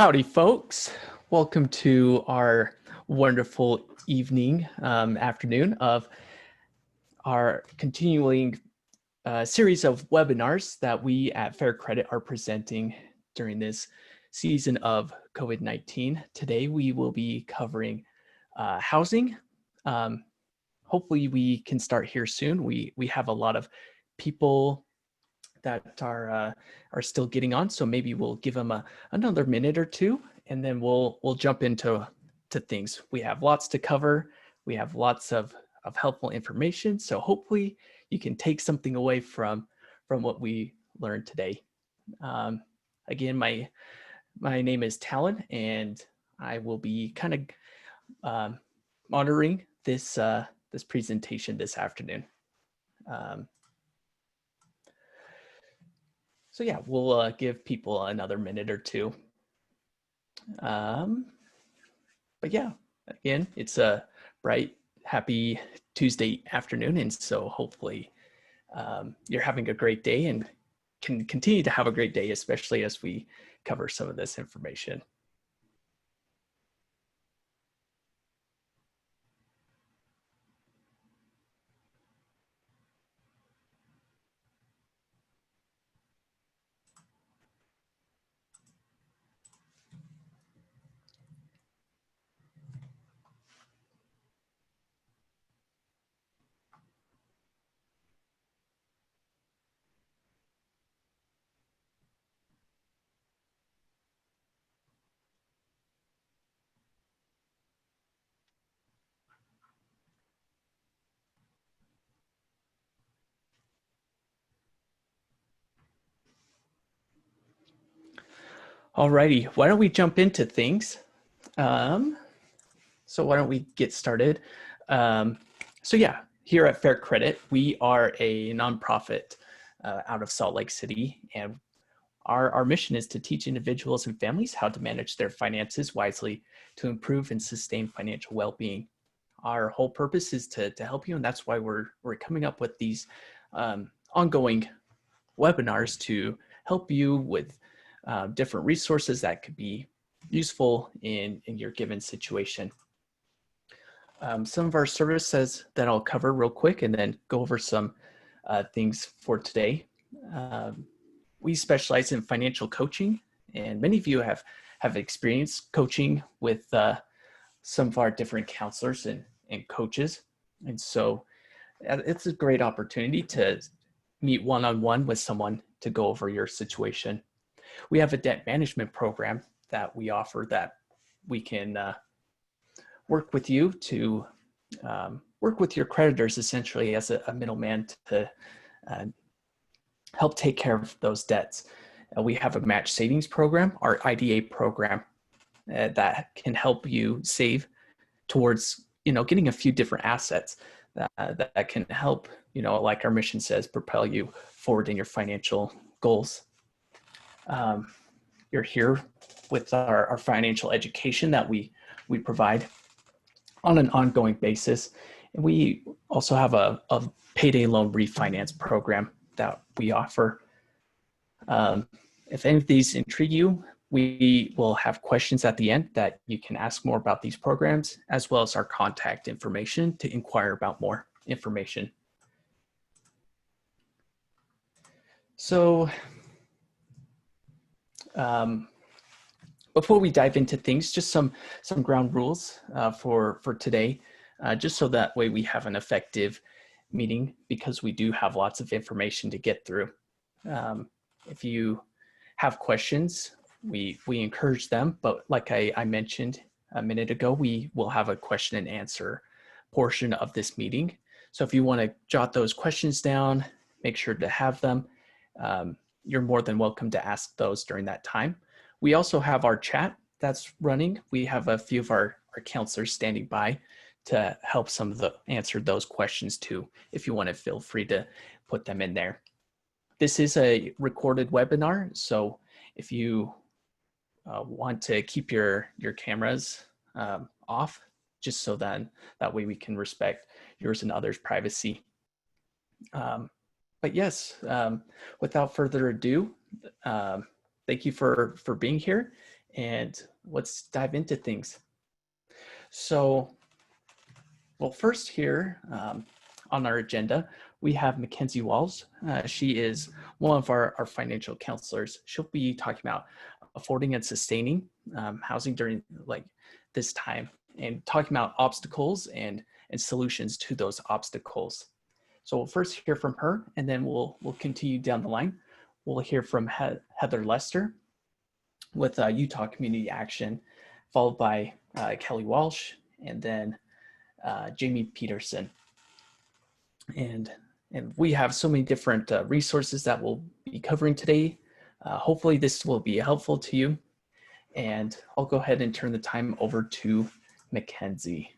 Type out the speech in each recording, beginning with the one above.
Howdy, folks. Welcome to our wonderful evening, afternoon of our continuing series of webinars that we at Fair Credit are presenting during this season of COVID-19. Today, we will be covering housing. Hopefully, we can start here soon. We have a lot of people that are still getting on, so maybe we'll give them another minute or two, and then we'll jump into things. We have lots to cover. We have lots of helpful information, so hopefully you can take something away from what we learned today. Again, my name is Talon, and I will be kind of monitoring this this presentation this afternoon. So yeah, we'll give people another minute or two. But yeah, again, it's a bright, happy Tuesday afternoon. And so hopefully you're having a great day and can continue to have a great day, especially as we cover some of this information. Alrighty, why don't we jump into things? So why don't we get started? So yeah, here at Fair Credit, we are a nonprofit out of Salt Lake City, and our mission is to teach individuals and families how to manage their finances wisely to improve and sustain financial well-being. Our whole purpose is to help you, and that's why we're coming up with these ongoing webinars to help you with different resources that could be useful in your given situation. Some of our services that I'll cover real quick and then go over some things for today. We specialize in financial coaching, and many of you have experienced coaching with some of our different counselors and coaches. And so it's a great opportunity to meet one-on-one with someone to go over your situation. We have a debt management program that we offer that we can work with you to work with your creditors essentially as a middleman to help take care of those debts. We have a match savings program, our IDA program, that can help you save towards getting a few different assets that can help, like our mission says, propel you forward in your financial goals. You're here with our financial education that we provide on an ongoing basis. And we also have a payday loan refinance program that we offer. If any of these intrigue you, we will have questions at the end that you can ask more about these programs, as well as our contact information to inquire about more information. So before we dive into things, just some ground rules for today, just so that way we have an effective meeting, because we do have lots of information to get through. If you have questions, we encourage them, but like I mentioned a minute ago, we will have a question and answer portion of this meeting. So if you want to jot those questions down, make sure to have them. You're more than welcome to ask those during that time. We also have our chat that's running. We have a few of our counselors standing by to help answer those questions too. If you want to, feel free to put them in there. This is a recorded webinar, so if you want to keep your cameras off, just so that way we can respect yours and others' privacy. But yes, without further ado, thank you for being here, and let's dive into things. So, well, first here on our agenda, we have Mackenzie Walls. She is one of our financial counselors. She'll be talking about affording and sustaining housing during like this time, and talking about obstacles and solutions to those obstacles. So we'll first hear from her, and then we'll continue down the line. We'll hear from Heather Lester with Utah Community Action, followed by Kelly Walsh, and then Jamie Peterson. And we have so many different resources that we'll be covering today. Hopefully this will be helpful to you. And I'll go ahead and turn the time over to Mackenzie.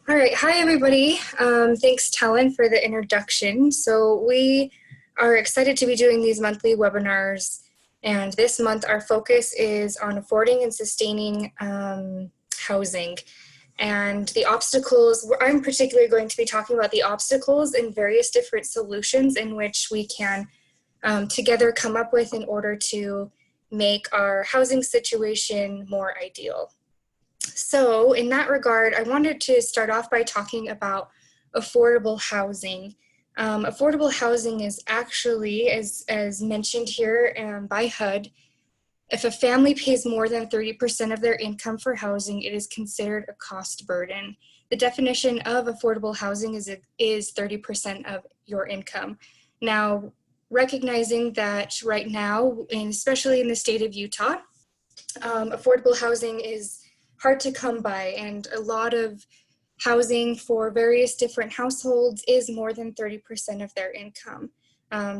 All right, hi everybody. Thanks Talon for the introduction. So we are excited to be doing these monthly webinars, and this month our focus is on affording and sustaining housing. And the obstacles, I'm particularly going to be talking about the obstacles and various different solutions in which we can together come up with in order to make our housing situation more ideal. So in that regard, I wanted to start off by talking about affordable housing. Affordable housing is actually, as mentioned here by HUD, if a family pays more than 30% of their income for housing, it is considered a cost burden. The definition of affordable housing is 30% of your income. Now, recognizing that right now, and especially in the state of Utah, affordable housing is hard to come by, and a lot of housing for various different households is more than 30% of their income.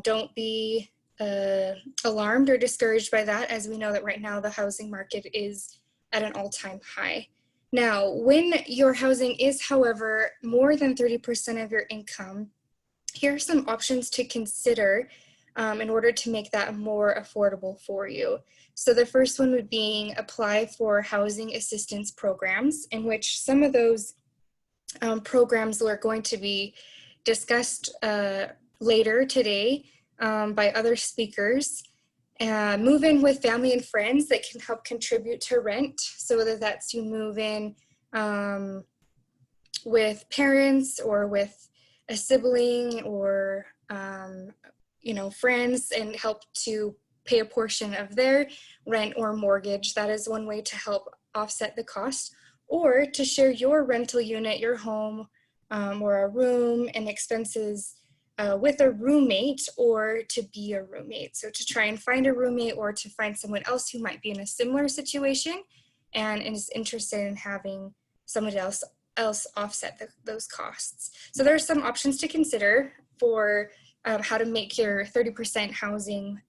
Don't be alarmed or discouraged by that, as we know that right now the housing market is at an all-time high. Now, when your housing is, however, more than 30% of your income, here are some options to consider in order to make that more affordable for you. So the first one would be apply for housing assistance programs, in which some of those programs are going to be discussed later today by other speakers. Move in with family and friends that can help contribute to rent. So whether that's you move in with parents or with a sibling or friends, and help to pay a portion of their rent or mortgage. That is one way to help offset the cost. Or to share your rental unit, your home, or a room and expenses with a roommate, or to be a roommate. So to try and find a roommate, or to find someone else who might be in a similar situation and is interested in having someone else offset those costs. So there are some options to consider for how to make your 30% housing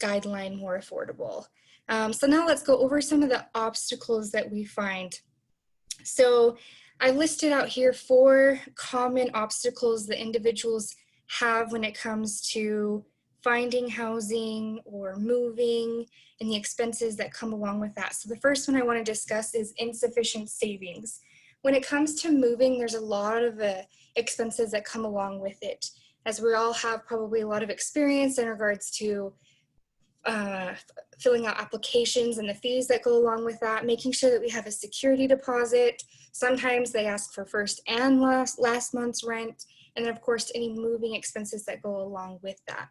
guideline more affordable. So now let's go over some of the obstacles that we find. So I listed out here 4 common obstacles that individuals have when it comes to finding housing or moving, and the expenses that come along with that. So the first one I want to discuss is insufficient savings. When it comes to moving, there's a lot of expenses that come along with it, as we all have probably a lot of experience in regards to filling out applications and the fees that go along with that, making sure that we have a security deposit. Sometimes they ask for first and last month's rent, and then of course any moving expenses that go along with that.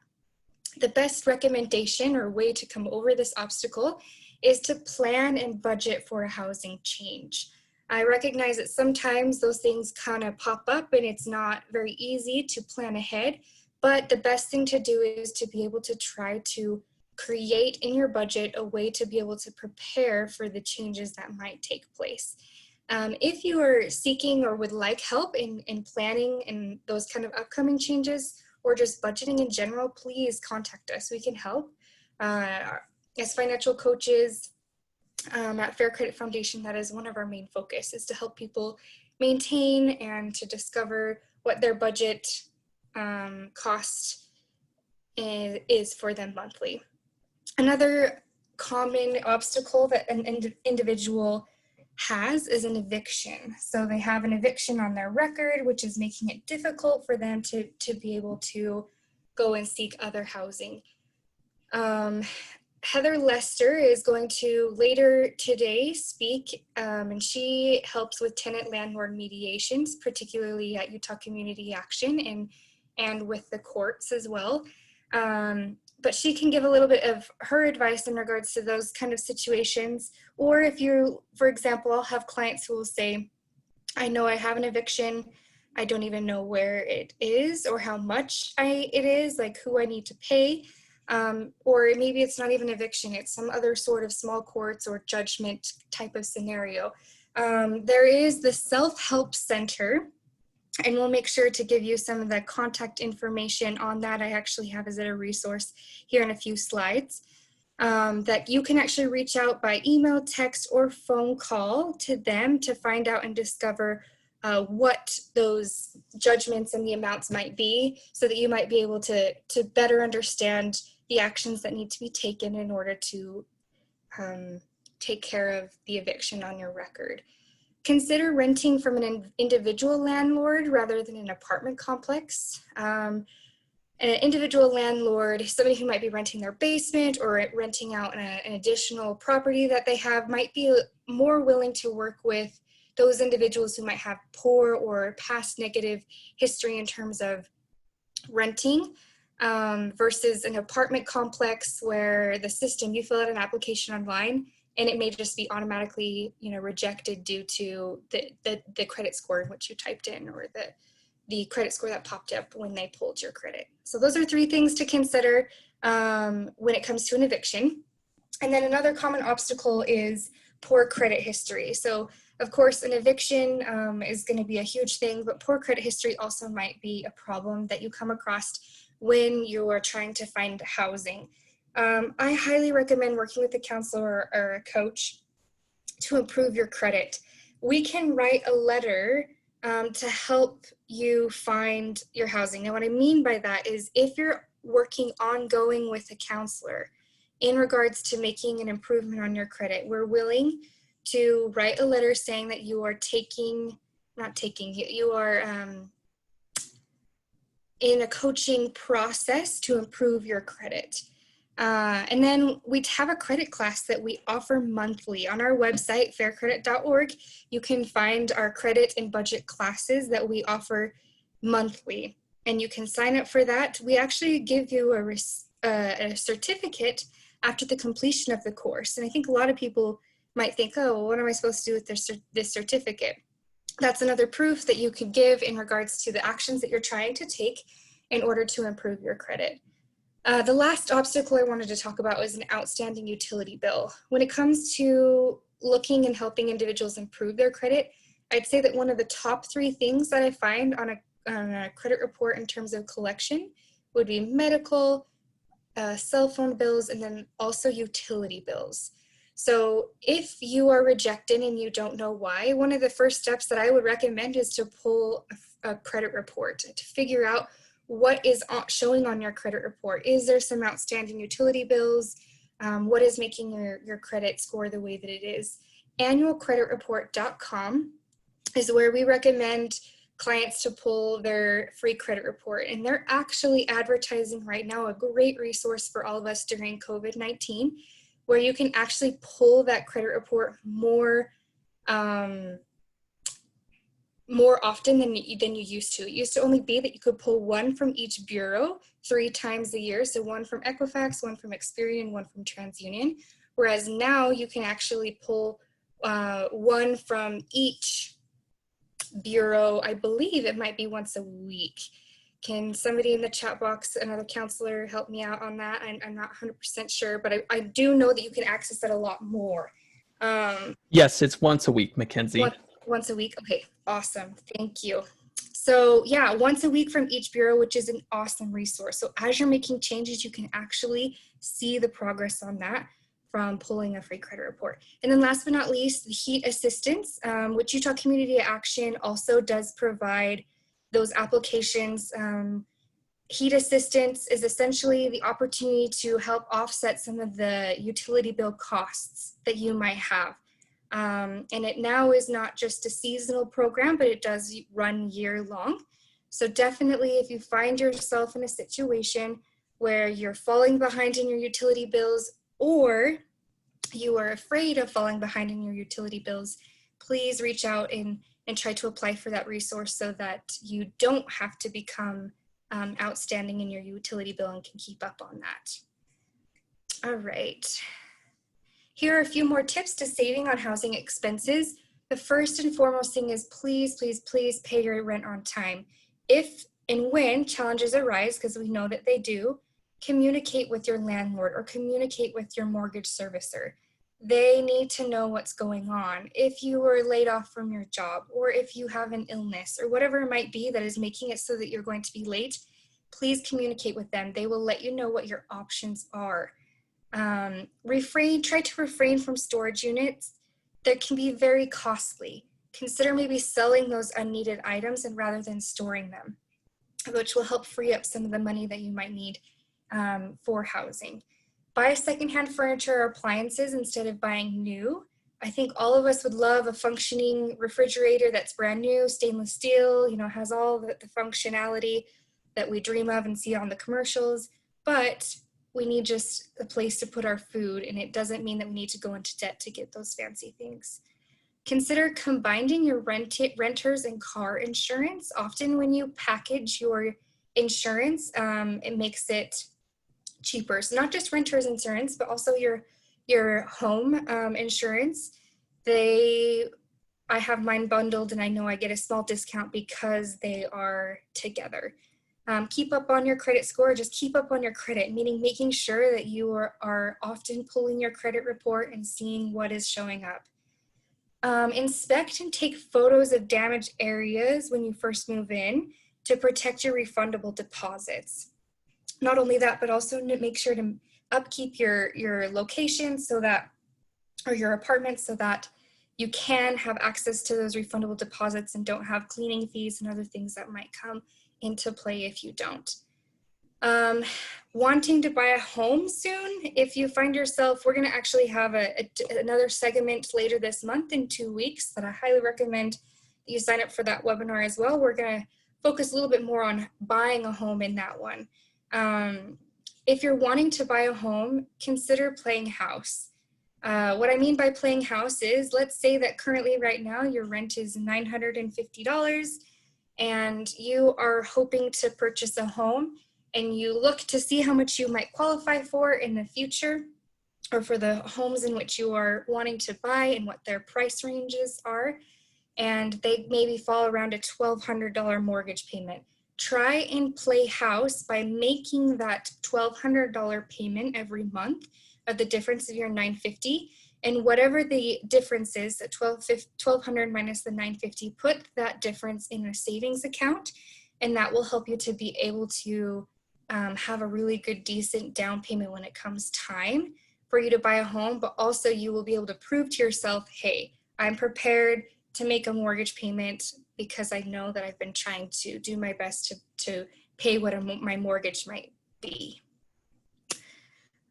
The best recommendation or way to come over this obstacle is to plan and budget for a housing change. I recognize that sometimes those things kind of pop up and it's not very easy to plan ahead, but the best thing to do is to be able to try to create in your budget a way to be able to prepare for the changes that might take place. If you are seeking or would like help in planning and those kind of upcoming changes, or just budgeting in general, please contact us. We can help. As financial coaches at Fair Credit Foundation, that is one of our main focus, is to help people maintain and to discover what their budget cost is for them monthly. Another common obstacle that an individual has is an eviction. So they have an eviction on their record, which is making it difficult for them to be able to go and seek other housing. Heather Lester is going to later today speak, and she helps with tenant-landlord mediations, particularly at Utah Community Action and with the courts as well. But she can give a little bit of her advice in regards to those kind of situations. Or if you, for example, I'll have clients who will say, I know I have an eviction, I don't even know where it is or how much it is, like who I need to pay. Or maybe it's not even eviction, it's some other sort of small courts or judgment type of scenario. There is the Self-Help Center, and we'll make sure to give you some of the contact information on that. I actually have as a resource here in a few slides, that you can actually reach out by email, text, or phone call to them to find out and discover what those judgments and the amounts might be, so that you might be able to better understand the actions that need to be taken in order to take care of the eviction on your record. Consider renting from an individual landlord rather than an apartment complex. An individual landlord, somebody who might be renting their basement or renting out an additional property that they have, might be more willing to work with those individuals who might have poor or past negative history in terms of renting, versus an apartment complex where the system, you fill out an application online and it may just be automatically, rejected due to the credit score in which you typed in, or the credit score that popped up when they pulled your credit. So those are 3 things to consider when it comes to an eviction. And then another common obstacle is poor credit history. So of course, an eviction is going to be a huge thing, but poor credit history also might be a problem that you come across when you are trying to find housing. I highly recommend working with a counselor or a coach to improve your credit. We can write a letter to help you find your housing. Now, what I mean by that is if you're working ongoing with a counselor in regards to making an improvement on your credit, we're willing to write a letter saying that you are you are in a coaching process to improve your credit. And then we have a credit class that we offer monthly on our website, faircredit.org. You can find our credit and budget classes that we offer monthly, and you can sign up for that. We actually give you a certificate after the completion of the course. And I think a lot of people might think, oh, well, what am I supposed to do with this certificate? That's another proof that you could give in regards to the actions that you're trying to take in order to improve your credit. The last obstacle I wanted to talk about was an outstanding utility bill. When it comes to looking and helping individuals improve their credit, I'd say that one of the top 3 things that I find on a credit report in terms of collection would be medical, cell phone bills, and then also utility bills. So if you are rejected and you don't know why, one of the first steps that I would recommend is to pull a credit report to figure out what is showing on your credit report. Is there some outstanding utility bills? What is making your credit score the way that it is? Annualcreditreport.com is where we recommend clients to pull their free credit report. And they're actually advertising right now a great resource for all of us during COVID-19, where you can actually pull that credit report more often than you used to. It used to only be that you could pull one from each bureau 3 times a year. So one from Equifax, one from Experian, one from TransUnion. Whereas now you can actually pull one from each bureau. I believe it might be once a week. Can somebody in the chat box, another counselor, help me out on that? I'm not 100% sure, but I do know that you can access that a lot more. Yes, it's once a week, Mackenzie. Once a week? Okay, awesome. Thank you. So yeah, once a week from each bureau, which is an awesome resource. So as you're making changes, you can actually see the progress on that from pulling a free credit report. And then last but not least, the HEAT assistance, which Utah Community Action also does provide those applications. HEAT assistance is essentially the opportunity to help offset some of the utility bill costs that you might have. And it now is not just a seasonal program, but it does run year long. So definitely, if you find yourself in a situation where you're falling behind in your utility bills, or you are afraid of falling behind in your utility bills, please reach out and try to apply for that resource so that you don't have to become outstanding in your utility bill and can keep up on that. All right. Here are a few more tips to saving on housing expenses. The first and foremost thing is please, please, please pay your rent on time. If and when challenges arise, because we know that they do, communicate with your landlord or communicate with your mortgage servicer. They need to know what's going on. If you were laid off from your job, or if you have an illness, or whatever it might be that is making it so that you're going to be late, please communicate with them. They will let you know what your options are. Try to refrain from storage units that can be very costly. Consider maybe selling those unneeded items and rather than storing them, which will help free up some of the money that you might need for housing. Buy secondhand furniture or appliances instead of buying new. I think all of us would love a functioning refrigerator that's brand new, stainless steel, has all the functionality that we dream of and see on the commercials, but we need just a place to put our food, and it doesn't mean that we need to go into debt to get those fancy things. Consider combining your renters and car insurance. Often when you package your insurance, it makes it cheaper. So not just renters insurance, but also your home insurance. I have mine bundled, and I know I get a small discount because they are together. Keep up on your credit score. Just keep up on your credit, meaning making sure that you are often pulling your credit report and seeing what is showing up. Inspect and take photos of damaged areas when you first move in to protect your refundable deposits. Not only that, but also make sure to upkeep your location or your apartment so that you can have access to those refundable deposits and don't have cleaning fees and other things that might come into play if you don't. Wanting to buy a home soon, if you find yourself, we're going to actually have another segment later this month in 2 weeks that I highly recommend that you sign up for that webinar as well. We're going to focus a little bit more on buying a home in that one. If you're wanting to buy a home, consider playing house. What I mean by playing house is, let's say that currently right now your rent is $950 and you are hoping to purchase a home, and you look to see how much you might qualify for in the future, or for the homes in which you are wanting to buy and what their price ranges are, and they maybe fall around a $1,200 mortgage payment. Try and play house by making that $1,200 payment every month of the difference of your $950, and whatever the difference is, the $1,200 minus the $950, put that difference in a savings account, and that will help you to be able to have a really good, decent down payment when it comes time for you to buy a home, but also you will be able to prove to yourself, hey, I'm prepared to make a mortgage payment because I know that I've been trying to do my best to pay what my mortgage might be.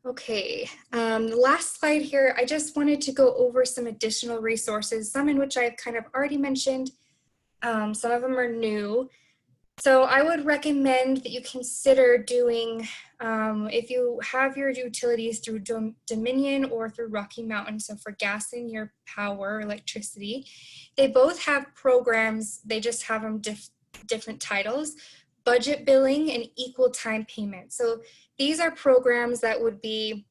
Okay, the last slide here, I just wanted to go over some additional resources, some in which I've kind of already mentioned. Some of them are new. So I would recommend that you consider doing, if you have your utilities through Dominion or through Rocky Mountain, so for gas and your power or electricity, they both have programs, they just have them different titles: budget billing and equal time payment. So these are programs that would be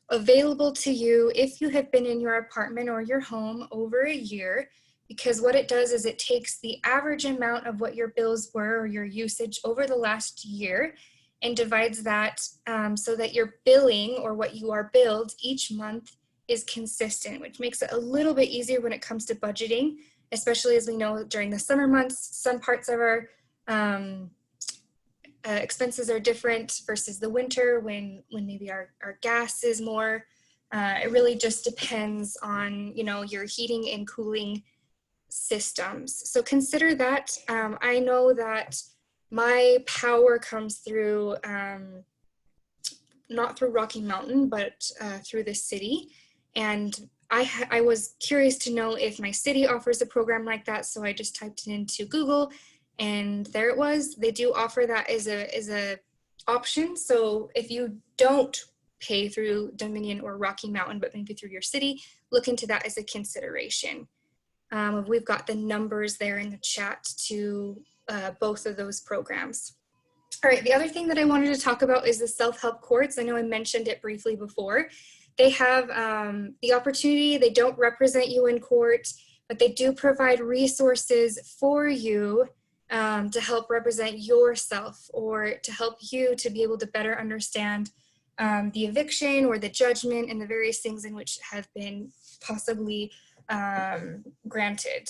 available to you if you have been in your apartment or your home over a year, because what it does is it takes the average amount of what your bills were or your usage over the last year and divides that so that your billing, or what you are billed each month, is consistent, which makes it a little bit easier when it comes to budgeting, especially as we know during the summer months, some parts of our expenses are different versus the winter when maybe our gas is more. It really just depends on, your heating and cooling systems. So consider that. I know that my power comes through, not through Rocky Mountain, but through the city. And I was curious to know if my city offers a program like that. So I just typed it into Google And there it was. They do offer that as a option. So if you don't pay through Dominion or Rocky Mountain, but maybe through your city, look into that as a consideration. We've got the numbers there in the chat to both of those programs. All right, the other thing that I wanted to talk about is the self-help courts. I know I mentioned it briefly before. They have the opportunity, they don't represent you in court, but they do provide resources for you to help represent yourself, or to help you to be able to better understand the eviction or the judgment and the various things in which have been possibly granted.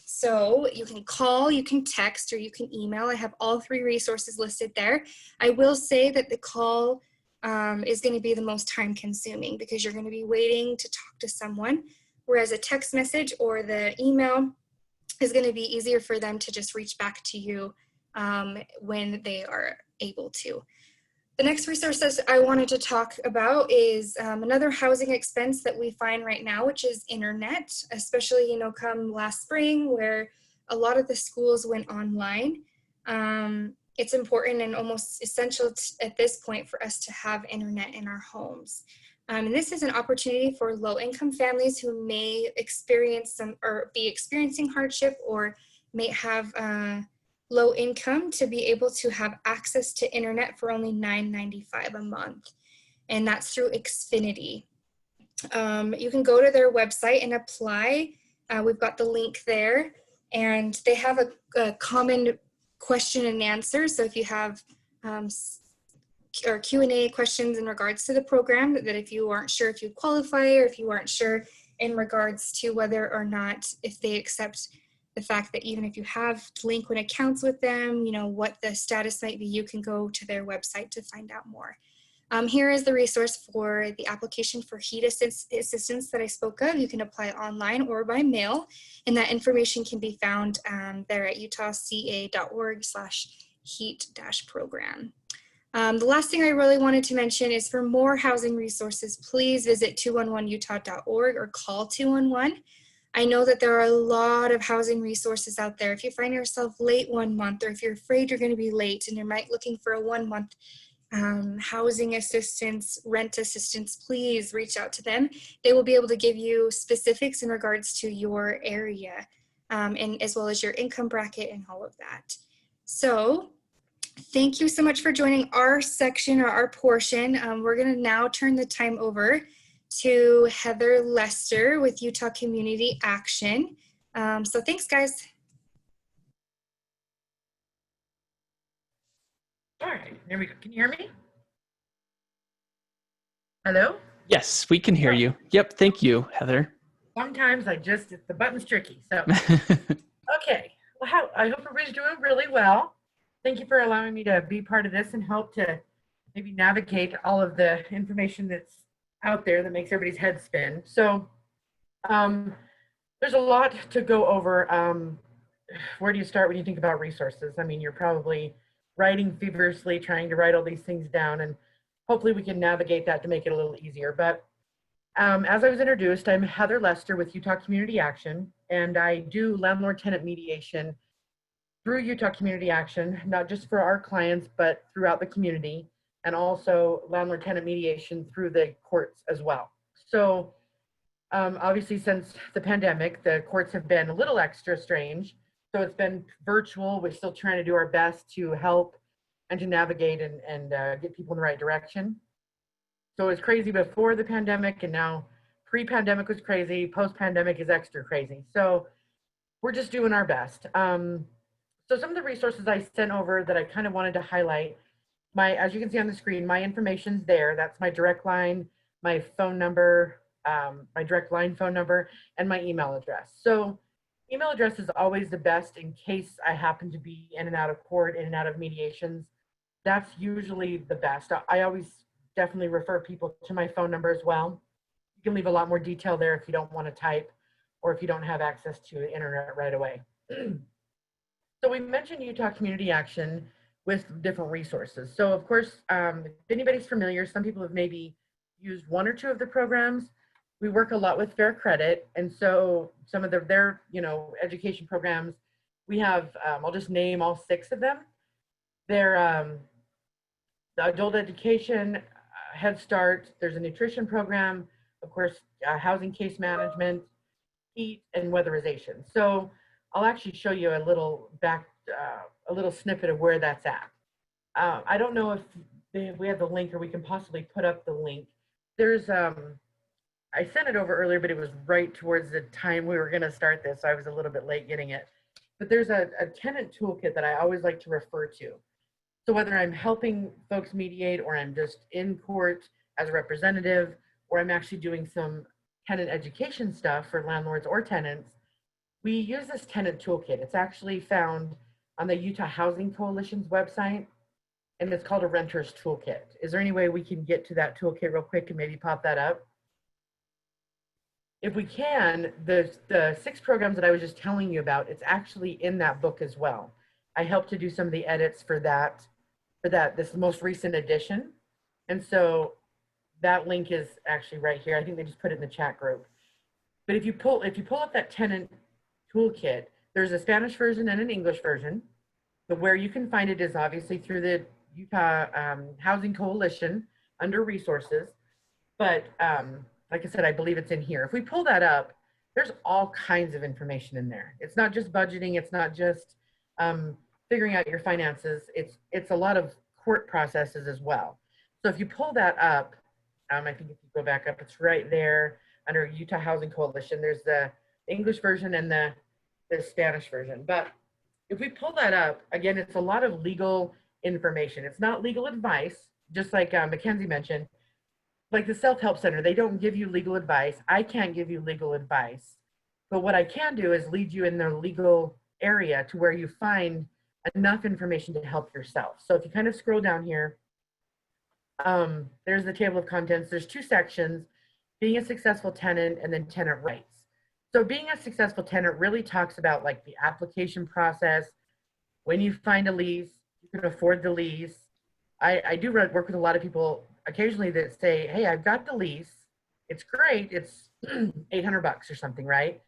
So you can call, you can text, or you can email. I have all three resources listed there. I will say that the call is going to be the most time consuming, because you're going to be waiting to talk to someone, whereas a text message or the email is going to be easier for them to just reach back to you when they are able to. The next resources I wanted to talk about is another housing expense that we find right now, which is internet, especially, you know, come last spring where a lot of the schools went online. It's important and almost essential at this point for us to have internet in our homes. And this is an opportunity for low-income families who may experience or be experiencing hardship, or may have low income, to be able to have access to internet for only $9.95 a month. And that's through Xfinity. You can go to their website and apply. We've got the link there, and they have a common question and answer. So if you have or Q&A questions in regards to the program, that if you aren't sure if you qualify, or if you aren't sure in regards to whether or not, if they accept the fact that even if you have delinquent accounts with them, you know, what the status might be, you can go to their website to find out more. Here is the resource for the application for heat assistance that I spoke of. You can apply online or by mail, and that information can be found there at utahca.org/heat-program. The last thing I really wanted to mention is, for more housing resources, please visit 211utah.org or call 211. I know that there are a lot of housing resources out there. If you find yourself late one month, or if you're afraid you're going to be late and you're looking for a 1 month housing assistance, rent assistance, please reach out to them. They will be able to give you specifics in regards to your area, and as well as your income bracket and all of that. So thank you so much for joining our section, or our portion. We're going to now turn the time over to Heather Lester with Utah Community Action. So thanks, guys. All right, there we go. Can you hear me? Hello? Yes, we can hear you. Yep, thank you, Heather. Sometimes the button's tricky. So, okay. Well, I hope everybody's doing really well. Thank you for allowing me to be part of this and help to maybe navigate all of the information that's out there that makes everybody's head spin. So there's a lot to go over. Where do you start when you think about resources? I mean, you're probably writing feverishly, trying to write all these things down, and hopefully we can navigate that to make it a little easier. But as I was introduced, I'm Heather Lester with Utah Community Action, and I do landlord-tenant mediation through Utah Community Action, not just for our clients, but throughout the community, and also landlord-tenant mediation through the courts as well. So obviously, since the pandemic, the courts have been a little extra strange. So it's been virtual. We're still trying to do our best to help and to navigate and get people in the right direction. So it was crazy before the pandemic, and now pre-pandemic was crazy. Post-pandemic is extra crazy. So we're just doing our best. So some of the resources I sent over that I kind of wanted to highlight, as you can see on the screen, my information's there. That's my direct line, my phone number, my direct line phone number, and my email address. So email address is always the best in case I happen to be in and out of court, in and out of mediations. That's usually the best. I always definitely refer people to my phone number as well. You can leave a lot more detail there if you don't want to type, or if you don't have access to the internet right away. So we mentioned Utah Community Action with different resources. So of course, if anybody's familiar, some people have maybe used one or two of the programs. We work a lot with Fair Credit, and so some of their education programs, We have, I'll just name all 6 of them. They're the adult education, Head Start, there's a nutrition program, of course, housing case management, heat, and weatherization. So I'll actually show you a little snippet of where that's at. I don't know if we have the link or we can possibly put up the link. There's, I sent it over earlier, but it was right towards the time we were going to start this, so I was a little bit late getting it. But there's a tenant toolkit that I always like to refer to. So whether I'm helping folks mediate, or I'm just in court as a representative, or I'm actually doing some tenant education stuff for landlords or tenants, we use this tenant toolkit. It's actually found on the Utah Housing Coalition's website, and it's called a renter's toolkit. Is there any way we can get to that toolkit real quick and maybe pop that up? If we can, the 6 programs that I was just telling you about, it's actually in that book as well. I helped to do some of the edits for this most recent edition. And so that link is actually right here. I think they just put it in the chat group. But if you pull up that tenant toolkit, there's a Spanish version and an English version. But where you can find it is obviously through the Utah Housing Coalition under resources. But like I said, I believe it's in here. If we pull that up, there's all kinds of information in there. It's not just budgeting. It's not just figuring out your finances. It's a lot of court processes as well. So if you pull that up, I think if you go back up, it's right there under Utah Housing Coalition. There's the English version and the Spanish version. But if we pull that up, again, it's a lot of legal information. It's not legal advice, just like Mackenzie mentioned. Like the Self-Help Center, they don't give you legal advice. I can't give you legal advice. But what I can do is lead you in the legal area to where you find enough information to help yourself. So if you kind of scroll down here, there's the table of contents. There's 2 sections, being a successful tenant and then tenant rights. So being a successful tenant really talks about like the application process. When you find a lease, you can afford the lease. I do work with a lot of people occasionally that say, hey, I've got the lease. It's great. It's $800 or something, right?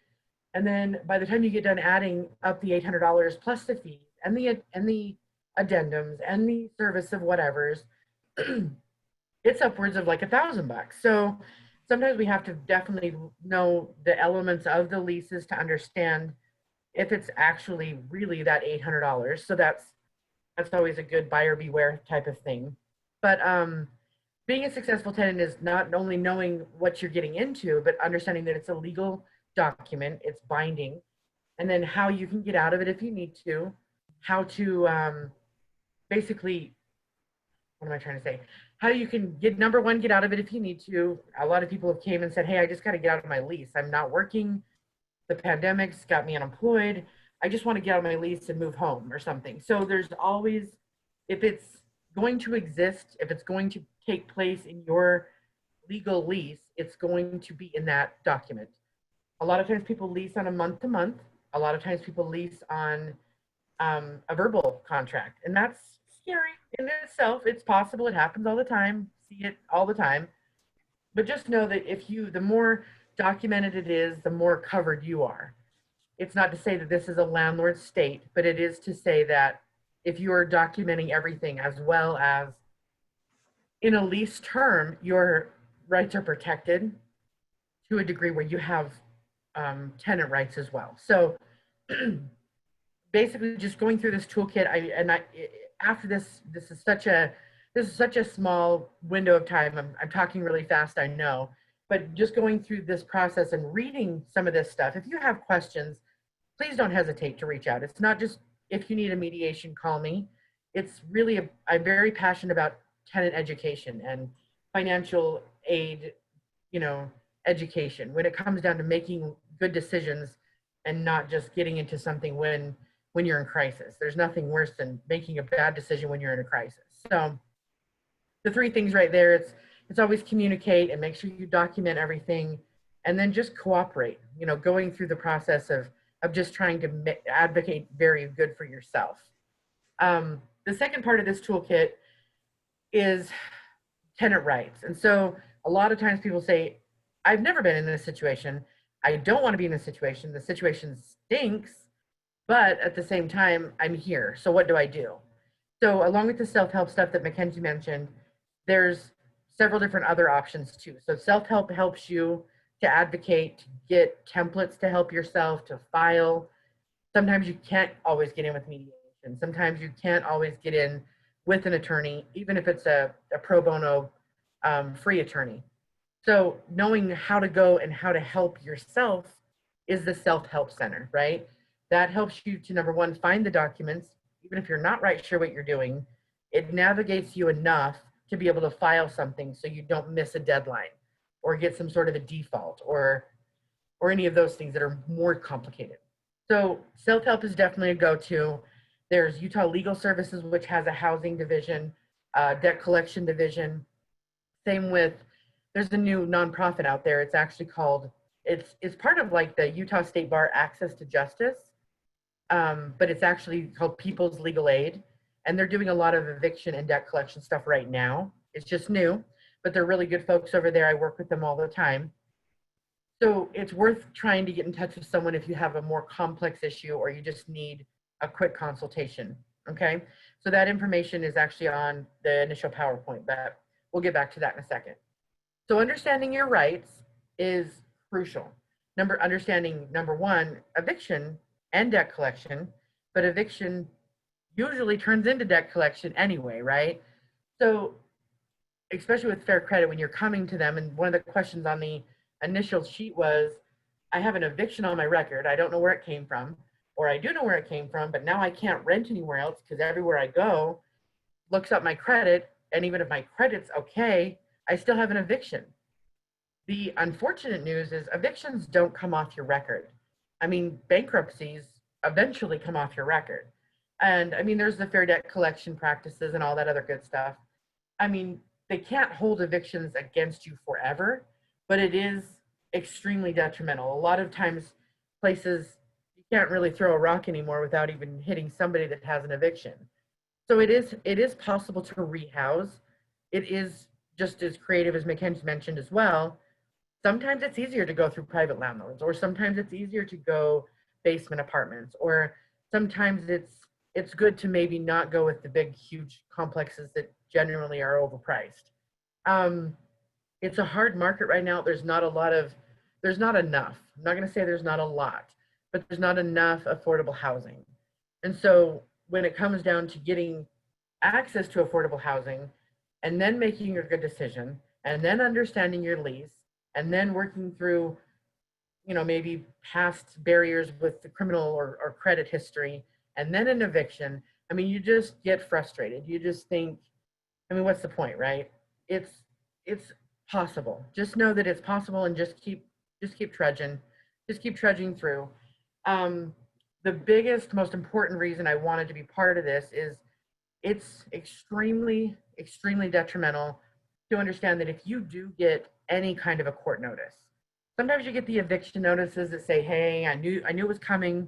And then by the time you get done adding up the $800 plus the fees and the addendums and the service of whatever's, it's upwards of like $1,000. So sometimes we have to definitely know the elements of the leases to understand if it's actually really that $800. So that's always a good buyer beware type of thing. But being a successful tenant is not only knowing what you're getting into, but understanding that it's a legal document, it's binding, and then how you can get out of it if you need to, how to basically, what am I trying to say? How you can get, number one, get out of it if you need to. A lot of people have came and said, hey, I just got to get out of my lease. I'm not working. The pandemic's got me unemployed. I just want to get out of my lease and move home or something. So there's always, if it's going to exist, if it's going to take place in your legal lease, it's going to be in that document. A lot of times people lease on a month-to-month. A lot of times people lease on a verbal contract, and that's scary in itself. It's possible. It happens all the time. See it all the time. But just know that the more documented it is, the more covered you are. It's not to say that this is a landlord state, but it is to say that if you are documenting everything, as well as in a lease term, your rights are protected to a degree where you have tenant rights as well. So basically just going through this toolkit, after this is such a small window of time. I'm talking really fast, I know, but just going through this process and reading some of this stuff, if you have questions, please don't hesitate to reach out. It's not just if you need a mediation, call me. It's really, I'm very passionate about tenant education and financial aid, education when it comes down to making good decisions and not just getting into something when you're in crisis. There's nothing worse than making a bad decision when you're in a crisis. So the 3 things right there, it's always communicate and make sure you document everything, and then just cooperate, going through the process of just trying to advocate very good for yourself. The second part of this toolkit is tenant rights. And so a lot of times people say, I've never been in this situation. I don't want to be in this situation. The situation stinks. But at the same time, I'm here. So what do I do? So along with the self-help stuff that Mackenzie mentioned, there's several different other options too. So self-help helps you to advocate, to get templates to help yourself, to file. Sometimes you can't always get in with mediation. Sometimes you can't always get in with an attorney, even if it's a pro bono free attorney. So knowing how to go and how to help yourself is the self-help center, right? That helps you to, number one, find the documents, even if you're not right sure what you're doing. It navigates you enough to be able to file something so you don't miss a deadline or get some sort of a default or any of those things that are more complicated. So self-help is definitely a go-to. There's Utah Legal Services, which has a housing division, debt collection division. Same with, there's a new nonprofit out there. It's actually called, it's part of like the Utah State Bar Access to Justice, but it's actually called People's Legal Aid. And they're doing a lot of eviction and debt collection stuff right now. It's just new, but they're really good folks over there. I work with them all the time. So it's worth trying to get in touch with someone if you have a more complex issue or you just need a quick consultation, okay? So that information is actually on the initial PowerPoint, but we'll get back to that in a second. So understanding your rights is crucial. Understanding number one, eviction and debt collection, but eviction usually turns into debt collection anyway, right? So especially with Fair Credit, when you're coming to them, and one of the questions on the initial sheet was, I have an eviction on my record. I don't know where it came from, or I do know where it came from, but now I can't rent anywhere else because everywhere I go looks up my credit. And even if my credit's okay, I still have an eviction. The unfortunate news is evictions don't come off your record. I mean, bankruptcies eventually come off your record. And I mean, there's the fair debt collection practices and all that other good stuff. I mean, they can't hold evictions against you forever, but it is extremely detrimental. A lot of times places, you can't really throw a rock anymore without even hitting somebody that has an eviction. So it is possible to rehouse. It is just as creative as Mackenzie mentioned as well. Sometimes it's easier to go through private landlords, or sometimes it's easier to go basement apartments, or sometimes it's good to maybe not go with the big, huge complexes that generally are overpriced. It's a hard market right now. There's not enough. I'm not going to say there's not a lot, but there's not enough affordable housing. And so when it comes down to getting access to affordable housing and then making a good decision and then understanding your lease and then working through, maybe past barriers with the criminal or credit history and then an eviction, I mean, you just get frustrated. You just think, I mean, what's the point, right? It's possible. Just know that it's possible and just keep trudging. Just keep trudging through. The biggest, most important reason I wanted to be part of this is it's extremely, extremely detrimental to understand that if you do get any kind of a court notice, sometimes you get the eviction notices that say, hey, I knew it was coming,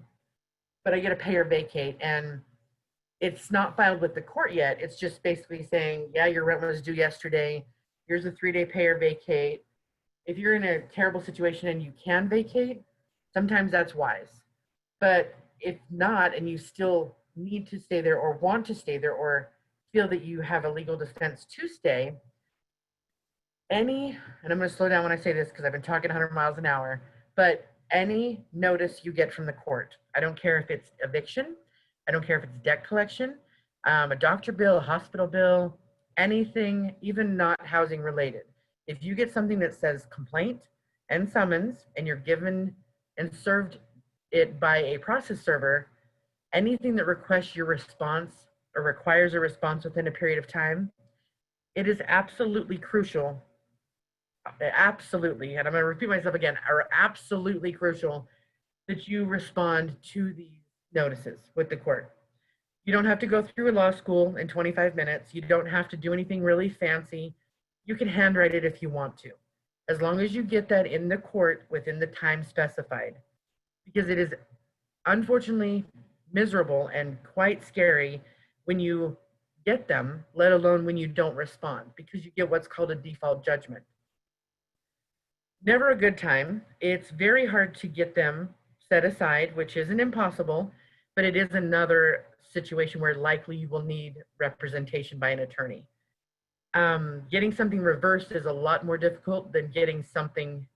but I get a pay or vacate, and it's not filed with the court yet. It's just basically saying, yeah, your rent was due yesterday. Here's a 3-day pay or vacate. If you're in a terrible situation and you can vacate, sometimes that's wise. But if not, and you still need to stay there or want to stay there or feel that you have a legal defense to stay, and I'm going to slow down when I say this because I've been talking 100 miles an hour, but any notice you get from the court, I don't care if it's eviction, I don't care if it's debt collection, a doctor bill, a hospital bill, anything, even not housing related. If you get something that says complaint and summons and you're given and served it by a process server, anything that requests your response or requires a response within a period of time, it is absolutely crucial, absolutely, and I'm going to repeat myself again, are absolutely crucial that you respond to these notices with the court. You don't have to go through a law school in 25 minutes. You don't have to do anything really fancy. You can handwrite it if you want to, as long as you get that in the court within the time specified, because it is unfortunately miserable and quite scary when you get them, let alone when you don't respond, because you get what's called a default judgment. Never a good time. It's very hard to get them set aside, which isn't impossible, but it is another situation where likely you will need representation by an attorney. Getting something reversed is a lot more difficult than getting something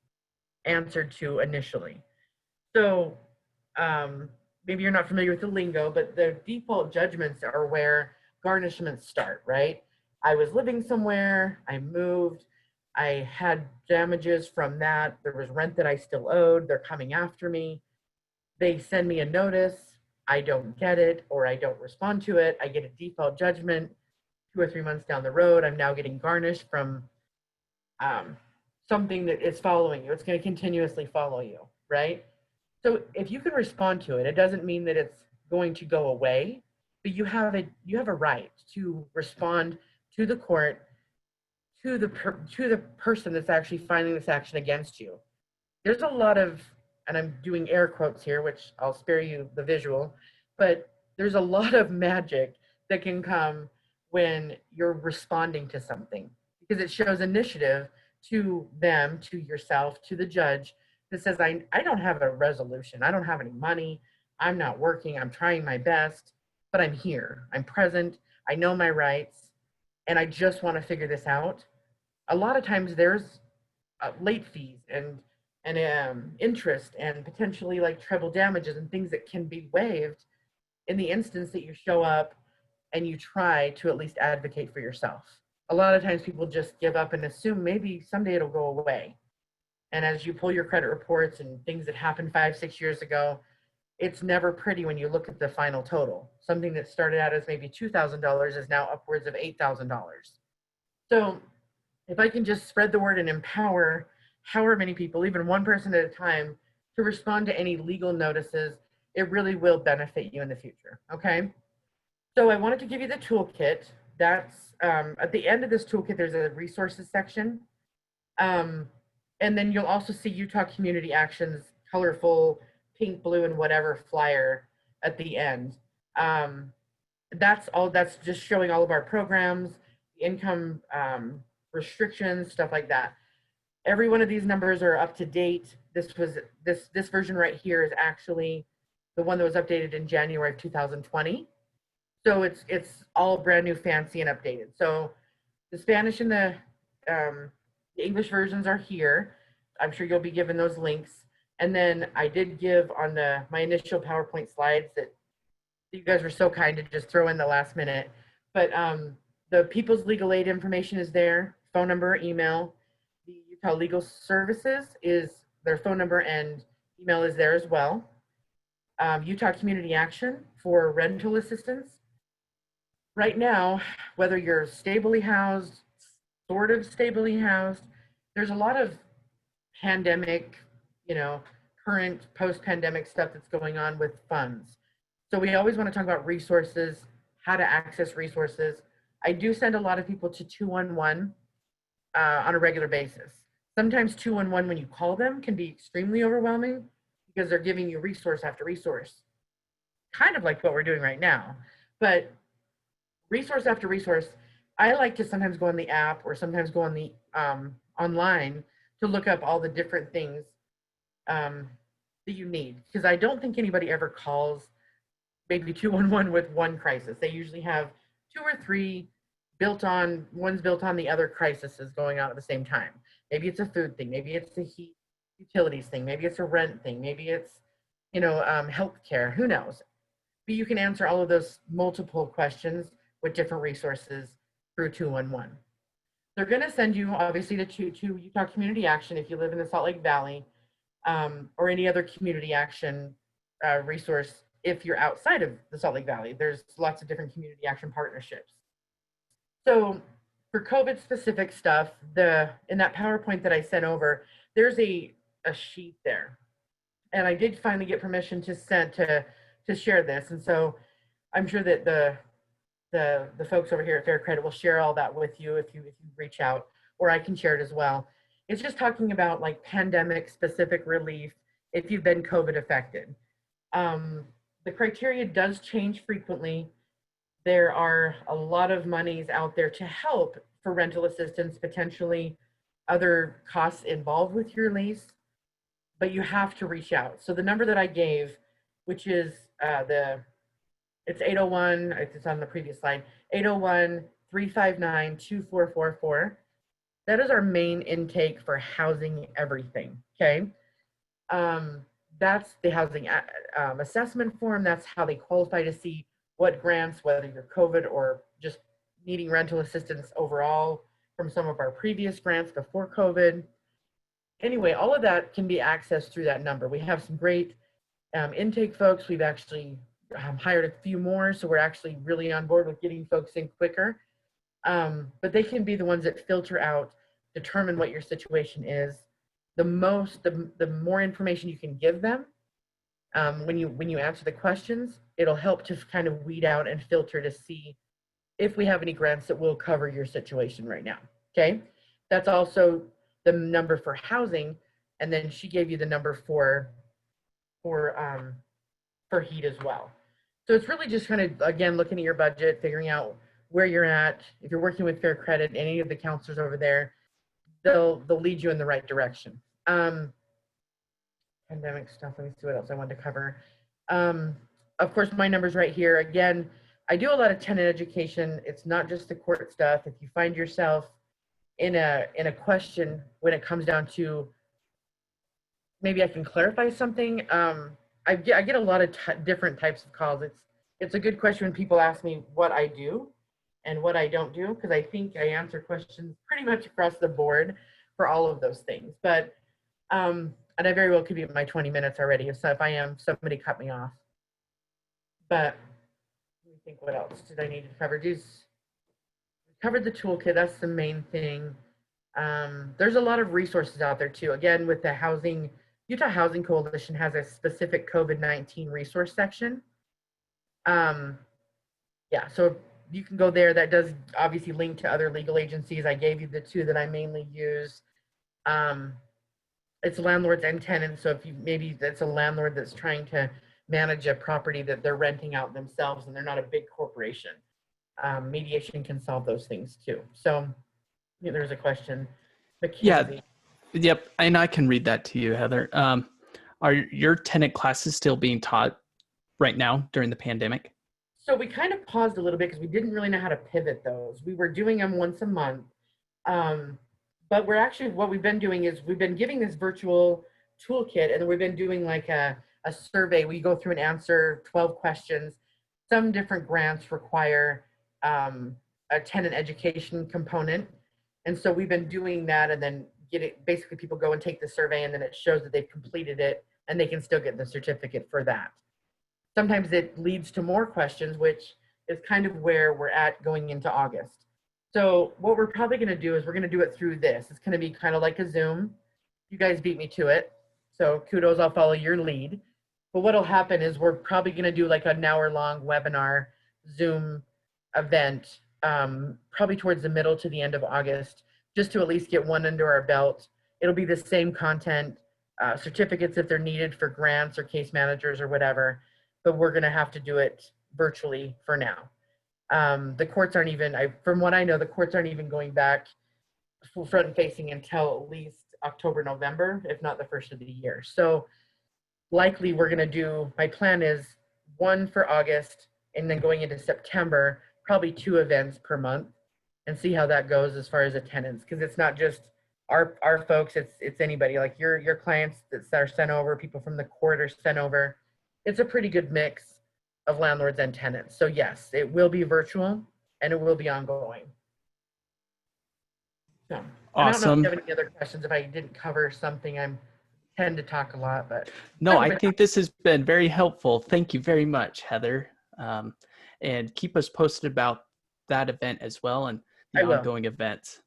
answered to initially. So maybe you're not familiar with the lingo, but the default judgments are where garnishments start, right? I was living somewhere, I moved, I had damages from that, there was rent that I still owed, they're coming after me. They send me a notice, I don't get it, or I don't respond to it, I get a default judgment. 2 or 3 months down the road, I'm now getting garnished from something that is following you. It's going to continuously follow you, right? So if you can respond to it, it doesn't mean that it's going to go away, but you have a right to respond to the court, to the person that's actually filing this action against you. There's a lot of, and I'm doing air quotes here, which I'll spare you the visual, but there's a lot of magic that can come when you're responding to something, because it shows initiative to them, to yourself, to the judge that says, I don't have a resolution. I don't have any money. I'm not working. I'm trying my best, but I'm here. I'm present. I know my rights, and I just want to figure this out. A lot of times there's late fees and interest and potentially like treble damages and things that can be waived in the instance that you show up and you try to at least advocate for yourself. A lot of times people just give up and assume maybe someday it'll go away. And as you pull your credit reports and things that happened 5-6 years ago, it's never pretty when you look at the final total. Something that started out as maybe $2,000 is now upwards of $8,000. So if I can just spread the word and empower however many people, even one person at a time, to respond to any legal notices, it really will benefit you in the future, okay? So I wanted to give you the toolkit. That's at the end of this toolkit, there's a resources section. And then you'll also see Utah Community Action's colorful pink, blue, and whatever flyer at the end. That's just showing all of our programs, income restrictions, stuff like that. Every one of these numbers are up to date. This version right here is actually the one that was updated in January of 2020. So it's all brand new, fancy, and updated. So the Spanish and the English versions are here. I'm sure you'll be given those links. And then I did give on my initial PowerPoint slides that you guys were so kind to just throw in the last minute. But the People's Legal Aid information is there, phone number, email. The Utah Legal Services is their phone number and email is there as well. Utah Community Action for rental assistance. Right now, whether you're stably housed, sort of stably housed, there's a lot of pandemic, current post-pandemic stuff that's going on with funds. So we always want to talk about resources, how to access resources. I do send a lot of people to 211 on a regular basis. Sometimes 211, when you call them, can be extremely overwhelming because they're giving you resource after resource, kind of like what we're doing right now. But resource after resource, I like to sometimes go on the app or sometimes go on the online to look up all the different things that you need, because I don't think anybody ever calls maybe 211 with one crisis. They usually have 2 or 3 one's built on the other crises going on at the same time. Maybe it's a food thing, maybe it's a heat utilities thing, maybe it's a rent thing, maybe it's healthcare, who knows. But you can answer all of those multiple questions with different resources through 211. They're going to send you obviously to Utah Community Action if you live in the Salt Lake Valley, or any other community action resource if you're outside of the Salt Lake Valley. There's lots of different community action partnerships. So for COVID specific stuff, in that PowerPoint that I sent over, there's a sheet there. And I did finally get permission to share this. And so I'm sure that the folks over here at Fair Credit will share all that with you if you reach out, or I can share it as well. It's just talking about like pandemic specific relief if you've been COVID affected. The criteria does change frequently. There are a lot of monies out there to help for rental assistance, potentially other costs involved with your lease, but you have to reach out. So the number that I gave, which is the It's 801, it's on the previous slide, 801-359-2444. That is our main intake for housing everything, okay? That's the housing assessment form. That's how they qualify to see what grants, whether you're COVID or just needing rental assistance overall from some of our previous grants before COVID. Anyway, all of that can be accessed through that number. We have some great intake folks. We've actually hired a few more, so we're actually really on board with getting folks in quicker. But they can be the ones that filter out, determine what your situation is. The more information you can give them when you answer the questions, it'll help to kind of weed out and filter to see if we have any grants that will cover your situation right now. Okay, that's also the number for housing, and then she gave you the number for heat as well. So it's really just kind of, again, looking at your budget, figuring out where you're at. If you're working with Fair Credit, any of the counselors over there, they'll lead you in the right direction. Pandemic stuff, let me see what else I wanted to cover. Of course, my number's right here. Again, I do a lot of tenant education. It's not just the court stuff. If you find yourself in a question when it comes down to maybe I can clarify something, I get a lot of different types of calls. It's a good question when people ask me what I do and what I don't do, because I think I answer questions pretty much across the board for all of those things. But and I very well could be at my 20 minutes already. If I am, somebody cut me off. But let me think, what else did I need to cover? Covered the toolkit. That's the main thing. There's a lot of resources out there too. Again, with the Utah Housing Coalition has a specific COVID-19 resource section. Yeah, so you can go there. That does obviously link to other legal agencies. I gave you the two that I mainly use. It's landlords and tenants. So if maybe that's a landlord that's trying to manage a property that they're renting out themselves and they're not a big corporation, mediation can solve those things too. So yeah, there's a question. Mackenzie. Yeah, yep, and I can read that to you, Heather. Are your tenant classes still being taught right now during the pandemic? So we kind of paused a little bit because we didn't really know how to pivot those. We were doing them once a month. But what we've been doing is we've been giving this virtual toolkit, and then we've been doing like a survey. We go through and answer 12 questions. Some different grants require a tenant education component. And so we've been doing that, and then basically people go and take the survey, and then it shows that they've completed it, and they can still get the certificate for that. Sometimes it leads to more questions, which is kind of where we're at going into August. So what we're probably going to do is we're going to do it through this. It's going to be kind of like a Zoom. You guys beat me to it. So kudos, I'll follow your lead. But what'll happen is we're probably going to do like an hour-long webinar Zoom event, probably towards the middle to the end of August, just to at least get one under our belt. It'll be the same content, certificates if they're needed for grants or case managers or whatever, but we're going to have to do it virtually for now. The courts aren't even, from what I know, the courts aren't even going back full front facing until at least October, November, if not the first of the year. So likely we're going to do, my plan is one for August, and then going into September, probably 2 events per month, and see how that goes as far as attendance. Because it's not just our folks, it's anybody, like your clients that are sent over, people from the court are sent over. It's a pretty good mix of landlords and tenants. So yes, it will be virtual and it will be ongoing. So Awesome. I don't know if you have any other questions. If I didn't cover something, I tend to talk a lot, but no, I think this has been very helpful. Thank you very much, Heather. And keep us posted about that event as well, and the ongoing events.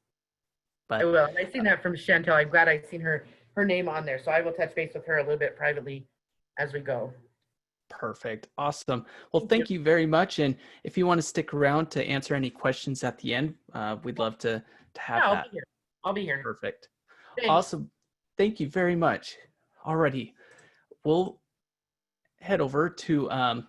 But I will. I seen that from Chantel. I'm glad I seen her name on there. So I will touch base with her a little bit privately as we go. Perfect. Awesome. Well, thank you very much. And if you want to stick around to answer any questions at the end, we'd love to have that. I'll be here. I'll be here. Perfect. Thanks. Awesome. Thank you very much. Alrighty. We'll head over to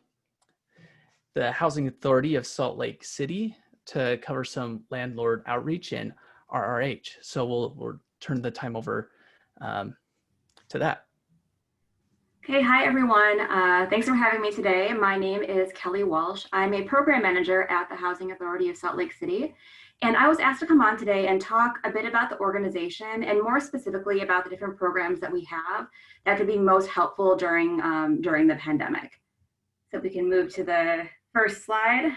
the Housing Authority of Salt Lake City to cover some landlord outreach and RRH. So we'll turn the time over to that. Okay, hi everyone. Thanks for having me today. My name is Kelly Walsh. I'm a program manager at the Housing Authority of Salt Lake City. And I was asked to come on today and talk a bit about the organization and more specifically about the different programs that we have that could be most helpful during the pandemic. So if we can move to the first slide.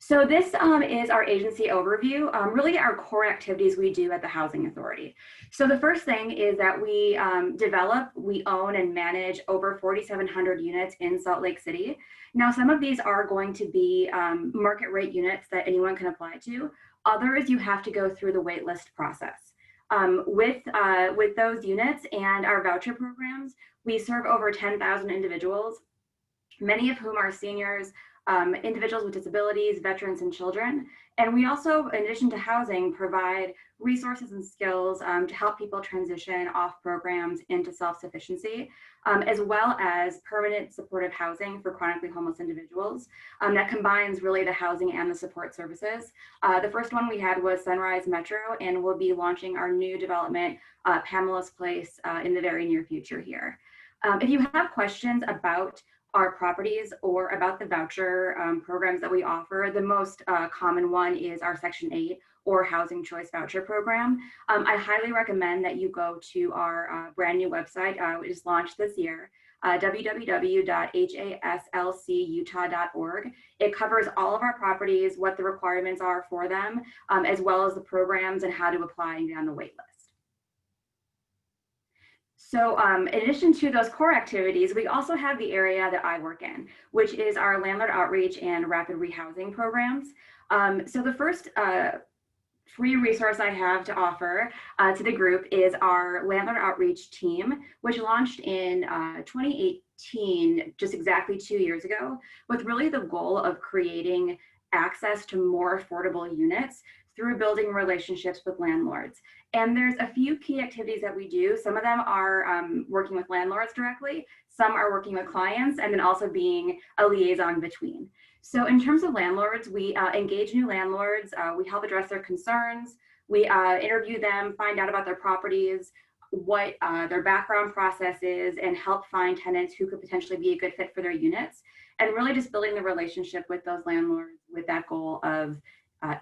So this is our agency overview, really our core activities we do at the Housing Authority. So the first thing is that we develop, we own and manage over 4,700 units in Salt Lake City. Now, some of these are going to be market rate units that anyone can apply to. Others, you have to go through the wait list process. With those units and our voucher programs, we serve over 10,000 individuals, many of whom are seniors, individuals with disabilities, veterans, and children. And we also, in addition to housing, provide resources and skills to help people transition off programs into self-sufficiency, as well as permanent supportive housing for chronically homeless individuals. That combines really the housing and the support services. The first one we had was Sunrise Metro, and we'll be launching our new development, Pamela's Place, in the very near future here. If you have questions about our properties or about the voucher programs that we offer, the most common one is our Section 8 or Housing Choice Voucher Program. I highly recommend that you go to our brand new website, which is launched this year, www.haslcutah.org. It covers all of our properties, what the requirements are for them, as well as the programs and how to apply and get on the wait list. So in addition to those core activities, we also have the area that I work in, which is our landlord outreach and rapid rehousing programs. So the first free resource I have to offer to the group is our landlord outreach team, which launched in 2018, just exactly 2 years ago, with really the goal of creating access to more affordable units through building relationships with landlords. And there's a few key activities that we do. Some of them are working with landlords directly, some are working with clients, and then also being a liaison between. So in terms of landlords, we engage new landlords, we help address their concerns, we interview them, find out about their properties, what their background process is, and help find tenants who could potentially be a good fit for their units. And really just building the relationship with those landlords with that goal of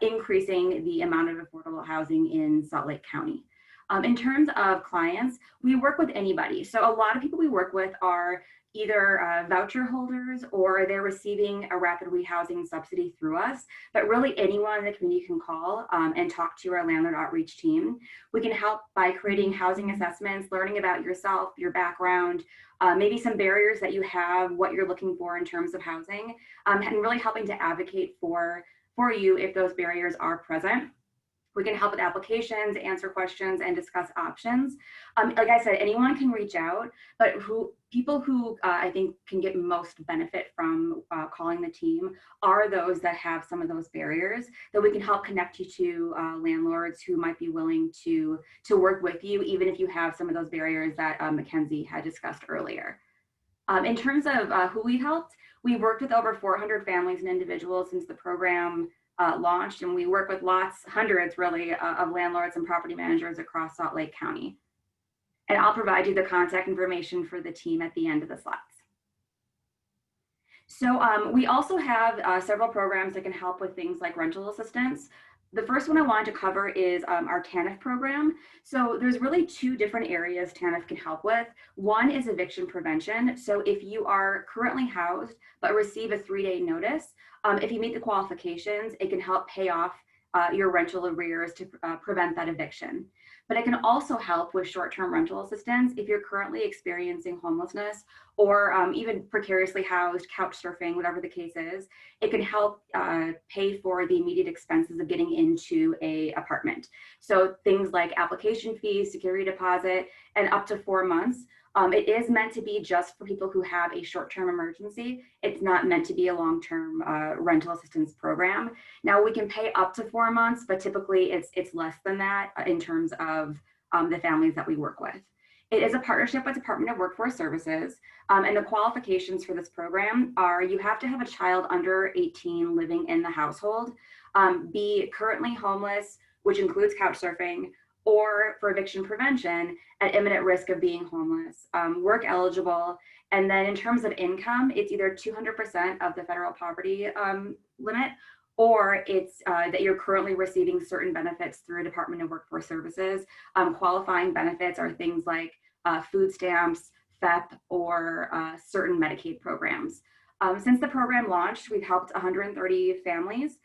increasing the amount of affordable housing in Salt Lake County. In terms of clients, we work with anybody. So a lot of people we work with are either voucher holders or they're receiving a rapid rehousing subsidy through us, but really anyone in the community can call and talk to our landlord outreach team. We can help by creating housing assessments, learning about yourself, your background, maybe some barriers that you have, what you're looking for in terms of housing, and really helping to advocate for you if those barriers are present. We can help with applications, answer questions, and discuss options. Like I said, anyone can reach out, but people who I think can get most benefit from calling the team are those that have some of those barriers that we can help connect you to landlords who might be willing to work with you, even if you have some of those barriers that Mackenzie had discussed earlier. In terms of who we helped, we worked with over 400 families and individuals since the program launched, and we work with hundreds really, of landlords and property managers across Salt Lake County. And I'll provide you the contact information for the team at the end of the slides. So we also have several programs that can help with things like rental assistance. The first one I wanted to cover is our TANF program. So there's really two different areas TANF can help with. One is eviction prevention. So if you are currently housed but receive a 3-day notice, if you meet the qualifications, it can help pay off your rental arrears to prevent that eviction. But it can also help with short-term rental assistance if you're currently experiencing homelessness or even precariously housed, couch surfing, whatever the case is. It can help pay for the immediate expenses of getting into an apartment. So things like application fees, security deposit, and up to 4 months. It is meant to be just for people who have a short-term emergency. It's not meant to be a long-term rental assistance program. Now we can pay up to 4 months, but typically it's less than that in terms of the families that we work with. It is a partnership with Department of Workforce Services, and the qualifications for this program are you have to have a child under 18 living in the household, be currently homeless, which includes couch surfing, or for eviction prevention at imminent risk of being homeless, work eligible. And then in terms of income, it's either 200% of the federal poverty limit, or it's that you're currently receiving certain benefits through Department of Workforce Services. Qualifying benefits are things like food stamps, FEP, or certain Medicaid programs. Since the program launched, we've helped 130 families.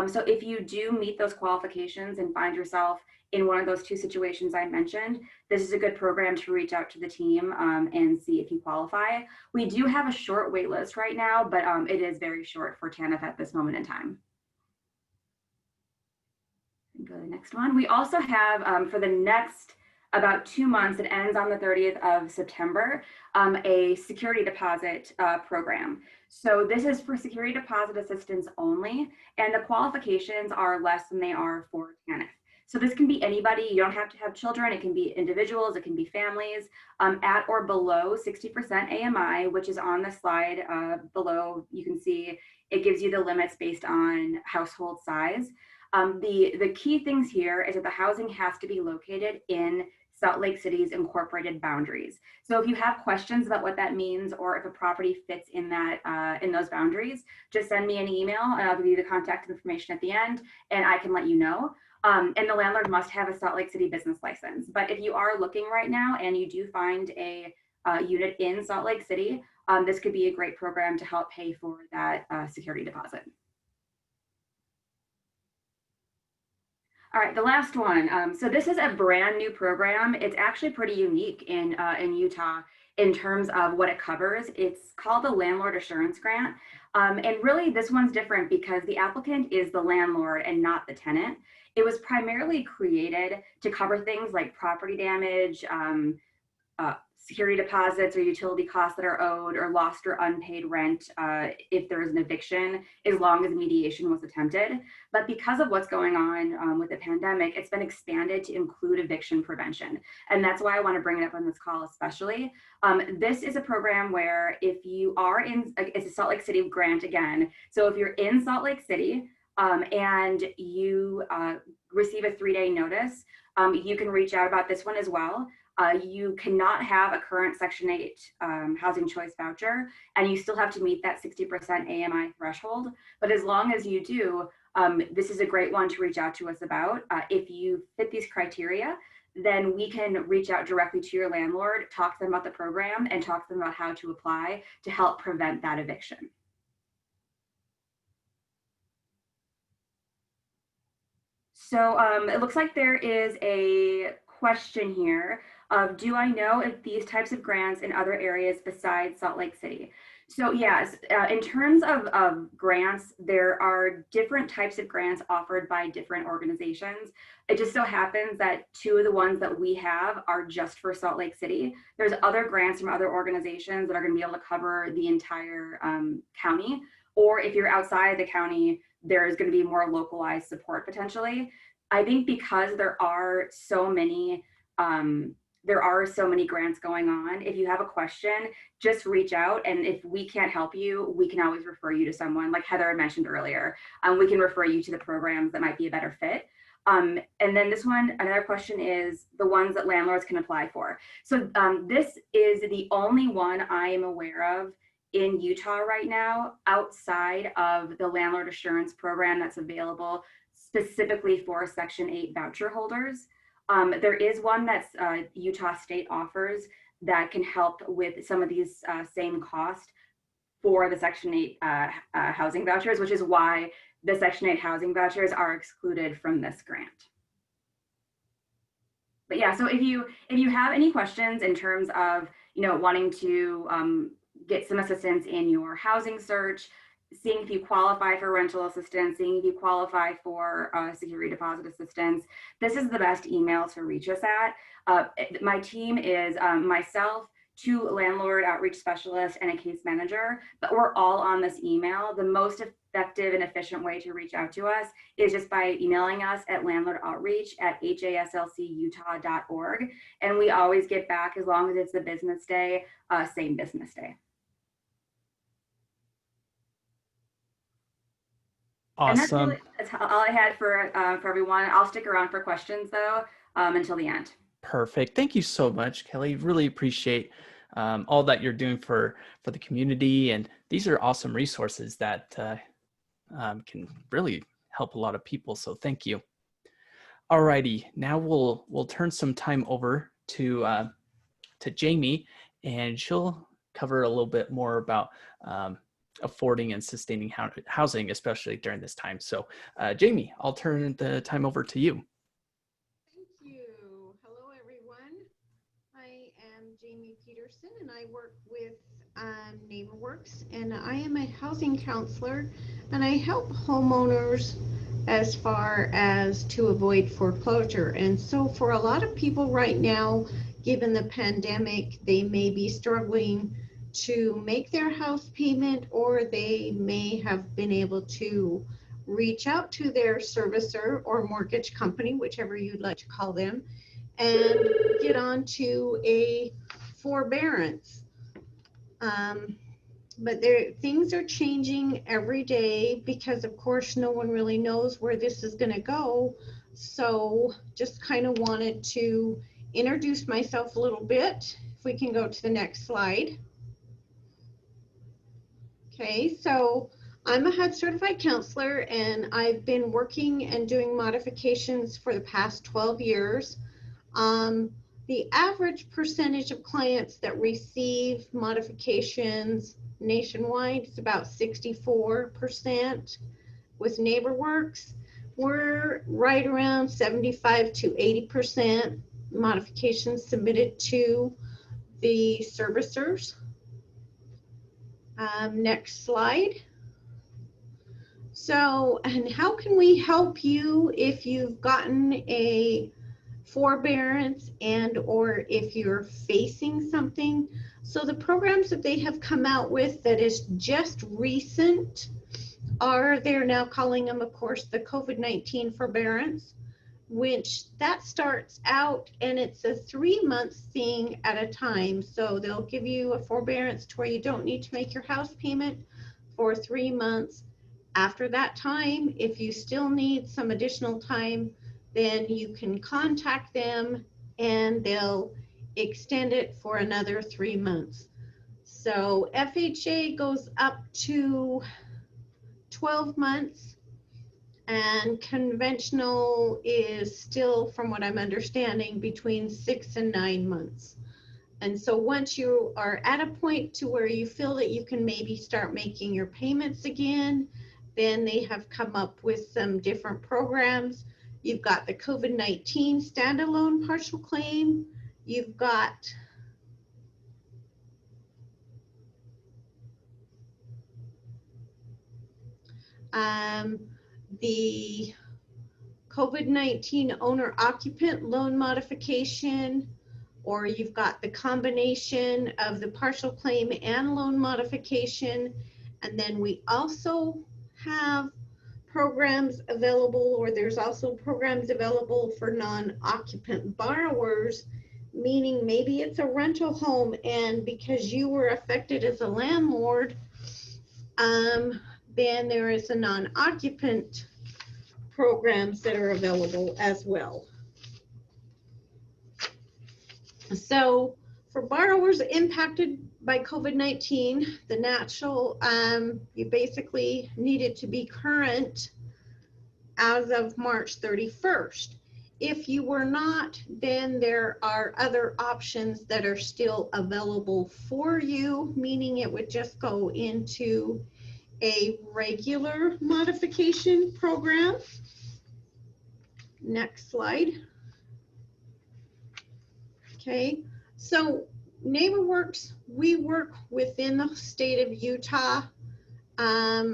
So if you do meet those qualifications and find yourself in one of those two situations I mentioned, this is a good program to reach out to the team and see if you qualify. We do have a short wait list right now, but it is very short for TANF at this moment in time. Go to the next one. We also have for the next about 2 months, it ends on the 30th of September, a security deposit program. So this is for security deposit assistance only, and the qualifications are less than they are for TANF. So this can be anybody. You don't have to have children. It can be individuals. It can be families at or below 60% AMI, which is on the slide below. You can see it gives you the limits based on household size. The key things here is that the housing has to be located in Salt Lake City's incorporated boundaries. So if you have questions about what that means, or if a property fits in that in those boundaries, just send me an email and I'll give you the contact information at the end, and I can let you know. And the landlord must have a Salt Lake City business license. But if you are looking right now and you do find a unit in Salt Lake City, this could be a great program to help pay for that security deposit. All right, the last one. So this is a brand new program. It's actually pretty unique in Utah in terms of what it covers. It's called the Landlord Assurance Grant. And really this one's different because the applicant is the landlord and not the tenant. It was primarily created to cover things like property damage, security deposits or utility costs that are owed, or lost or unpaid rent if there is an eviction, as long as mediation was attempted. But because of what's going on with the pandemic, it's been expanded to include eviction prevention. And that's why I want to bring it up on this call especially. This is a program where if you are in, it's a Salt Lake City grant again. So if you're in Salt Lake City and you receive a 3-day notice, you can reach out about this one as well. You cannot have a current Section 8 housing choice voucher, and you still have to meet that 60% AMI threshold. But as long as you do, this is a great one to reach out to us about. If you fit these criteria, then we can reach out directly to your landlord, talk to them about the program, and talk to them about how to apply to help prevent that eviction. So it looks like there is a question here of, do I know if these types of grants in other areas besides Salt Lake City? So yes, in terms of grants, there are different types of grants offered by different organizations. It just so happens that 2 of the ones that we have are just for Salt Lake City. There's other grants from other organizations that are going to be able to cover the entire county. Or if you're outside the county, there's going to be more localized support potentially. I think because there are so many grants going on, if you have a question, just reach out. And if we can't help you, we can always refer you to someone, like Heather had mentioned earlier. We can refer you to the programs that might be a better fit. And then this one, another question is the ones that landlords can apply for. So this is the only one I am aware of in Utah right now outside of the landlord assurance program that's available specifically for Section 8 voucher holders. There is one that's Utah State offers that can help with some of these same costs for the Section 8 housing vouchers, which is why the Section 8 housing vouchers are excluded from this grant. But yeah, so if you have any questions in terms of wanting to get some assistance in your housing search, seeing if you qualify for rental assistance, seeing if you qualify for security deposit assistance, this is the best email to reach us at. My team is myself, 2 landlord outreach specialists, and a case manager, but we're all on this email. The most effective and efficient way to reach out to us is just by emailing us at landlordoutreach@haslcutah.org. And we always get back as long as it's the business day, same business day. Awesome. And that's all I had for everyone. I'll stick around for questions though. until the end. Perfect. Thank you so much, Kelly. Really appreciate all that you're doing for the community. And these are awesome resources that can really help a lot of people. So thank you. Alrighty, now we'll turn some time over to Jamie, and she'll cover a little bit more about affording and sustaining housing, especially during this time. So Jamie, I'll turn the time over to you. Thank you. Hello, everyone. I am Jamie Peterson, and I work with Neighborworks, and I am a housing counselor, and I help homeowners as far as to avoid foreclosure. And so for a lot of people right now, given the pandemic, they may be struggling to make their house payment, or they may have been able to reach out to their servicer or mortgage company, whichever you'd like to call them, and get on to a forbearance. But things are changing every day because, of course, no one really knows where this is going to go. So just kind of wanted to introduce myself a little bit. If we can go to the next slide. Okay, so I'm a HUD certified counselor, and I've been working and doing modifications for the past 12 years. The average percentage of clients that receive modifications nationwide is about 64%. With Neighborworks, we're right around 75 to 80% modifications submitted to the servicers. Next slide. So, and how can we help you if you've gotten a forbearance and or if you're facing something? So the programs that they have come out with that is just recent are, they're now calling them, of course, the COVID-19 forbearance, which that starts out and it's a 3-month thing at a time. So they'll give you a forbearance to where you don't need to make your house payment for 3 months. After that time, if you still need some additional time, then you can contact them and they'll extend it for another 3 months. So FHA goes up to 12 months, and conventional is still, from what I'm understanding, between 6 and 9 months. And so once you are at a point to where you feel that you can maybe start making your payments again, then they have come up with some different programs. You've got the COVID-19 standalone partial claim. You've got the COVID-19 owner occupant loan modification, or you've got the combination of the partial claim and loan modification. And then we also have programs available, or there's also programs available for non-occupant borrowers, meaning maybe it's a rental home, and because you were affected as a landlord, then there is a non-occupant programs that are available as well. So for borrowers impacted by COVID-19, the natural, you basically needed to be current as of March 31st. If you were not, then there are other options that are still available for you, meaning it would just go into a regular modification program. Next slide. Okay, so Neighborworks, we work within the state of Utah,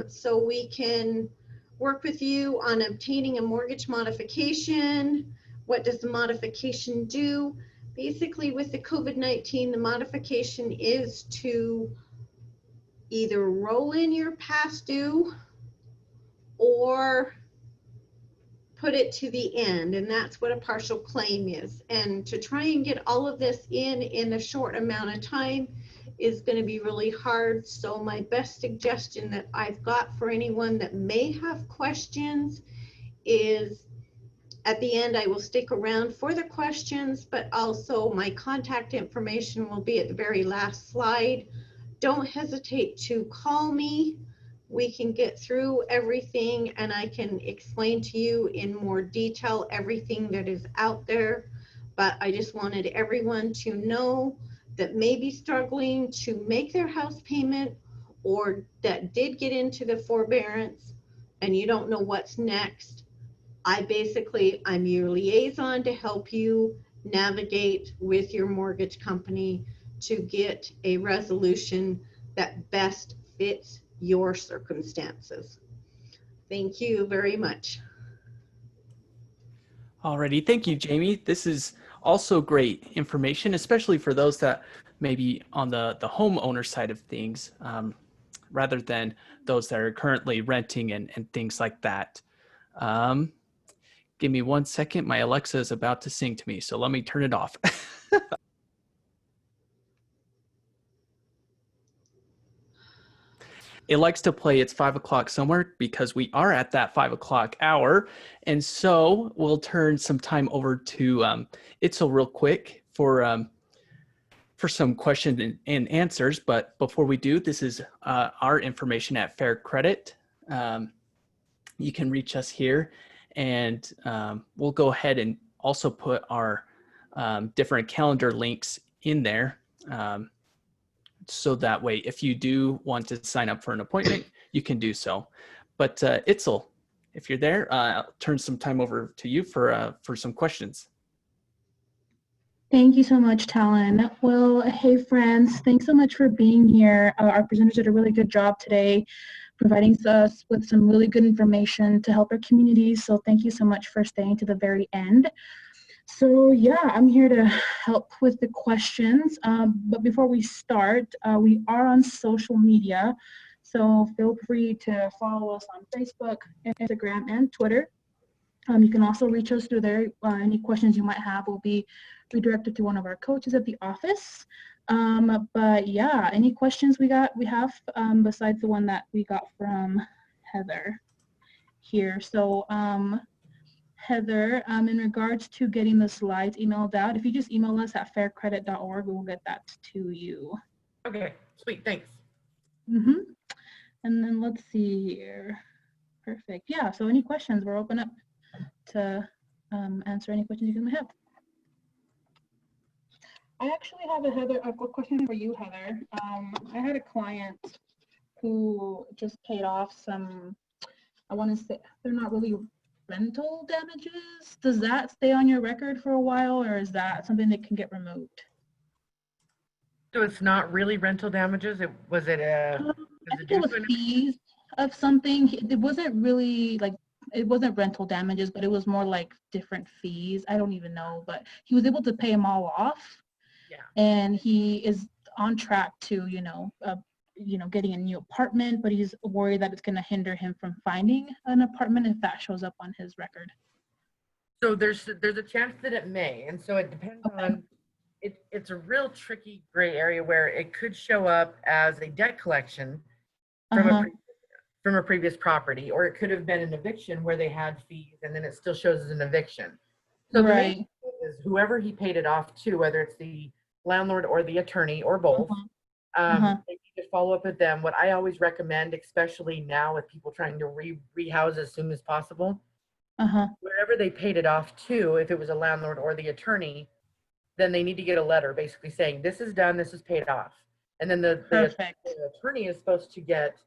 so we can work with you on obtaining a mortgage modification. What does the modification do? Basically, with the COVID-19, the modification is to either roll in your past due or put it to the end, and that's what a partial claim is. And to try and get all of this in a short amount of time is going to be really hard. So my best suggestion that I've got for anyone that may have questions is At the end, I will stick around for the questions, but also my contact information will be at the very last slide. Don't hesitate to call me. We can get through everything and I can explain to you in more detail everything that is out there. But I just wanted everyone to know that may be struggling to make their house payment or that did get into the forbearance and you don't know what's next. I'm your liaison to help you navigate with your mortgage company to get a resolution that best fits your circumstances. Thank you very much. Alrighty, thank you, Jamie. This is also great information, especially for those that may be on the homeowner side of things, rather than those that are currently renting and things like that. Give me 1 second. My Alexa is about to sing to me, so let me turn it off. It likes to play it's 5 o'clock somewhere because we are at that 5 o'clock hour. And so we'll turn some time over to Itzel real quick for some questions and answers. But before we do, this is our information at Fair Credit. You can reach us here and we'll go ahead and also put our different calendar links in there. So that way, if you do want to sign up for an appointment, you can do so. But Itzel, if you're there, I'll turn some time over to you for some questions. Thank you so much, Talon. Well, hey friends, thanks so much for being here. Our presenters did a really good job today, providing us with some really good information to help our communities. So thank you so much for staying to the very end. So yeah, I'm here to help with the questions. But before we start, we are on social media. So feel free to follow us on Facebook, Instagram, and Twitter. You can also reach us through there. Any questions you might have will be redirected to one of our coaches at the office. But yeah, any questions we have besides the one that we got from Heather here. So Heather, in regards to getting the slides emailed out, if you just email us at faircredit.org, we will get that to you. Okay, sweet, thanks. And then let's see here. Perfect. Yeah, so any questions, we're open up to answer any questions you may have. I actually have a question for you, Heather. I had a client who just paid off some, I want to say, they're not really rental damages. Does that stay on your record for a while, or is that something that can get removed? So it's not really rental damages. I think it was fees of something. It wasn't really like, it wasn't rental damages, but it was more like different fees. I don't even know, but he was able to pay them all off. Yeah. And he is on track to, getting a new apartment, but he's worried that it's going to hinder him from finding an apartment if that shows up on his record. So there's a chance that it may, and so it depends on. It's a real tricky gray area where it could show up as a debt collection from a previous property, or it could have been an eviction where they had fees and then it still shows as an eviction. So the main thing is whoever he paid it off to, whether it's the landlord or the attorney or both, they need to follow up with them. What I always recommend, especially now with people trying to rehouse as soon as possible, wherever they paid it off to, if it was a landlord or the attorney, then they need to get a letter basically saying this is done, this is paid off. And then the attorney is supposed to get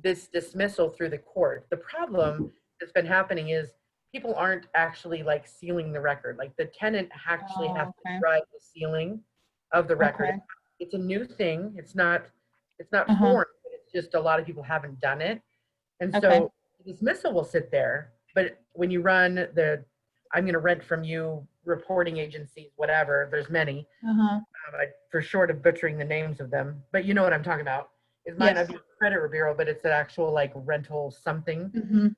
this dismissal through the court. The problem that's been happening is people aren't actually like sealing the record. Like the tenant actually has to drive the sealing of the record. It's a new thing. It's not foreign, but it's just a lot of people haven't done it. And so the dismissal will sit there, but when you run the I'm going to rent from you reporting agencies, whatever, there's many, for short of butchering the names of them, but you know what I'm talking about. It might not be a credit bureau, but it's an actual like rental something.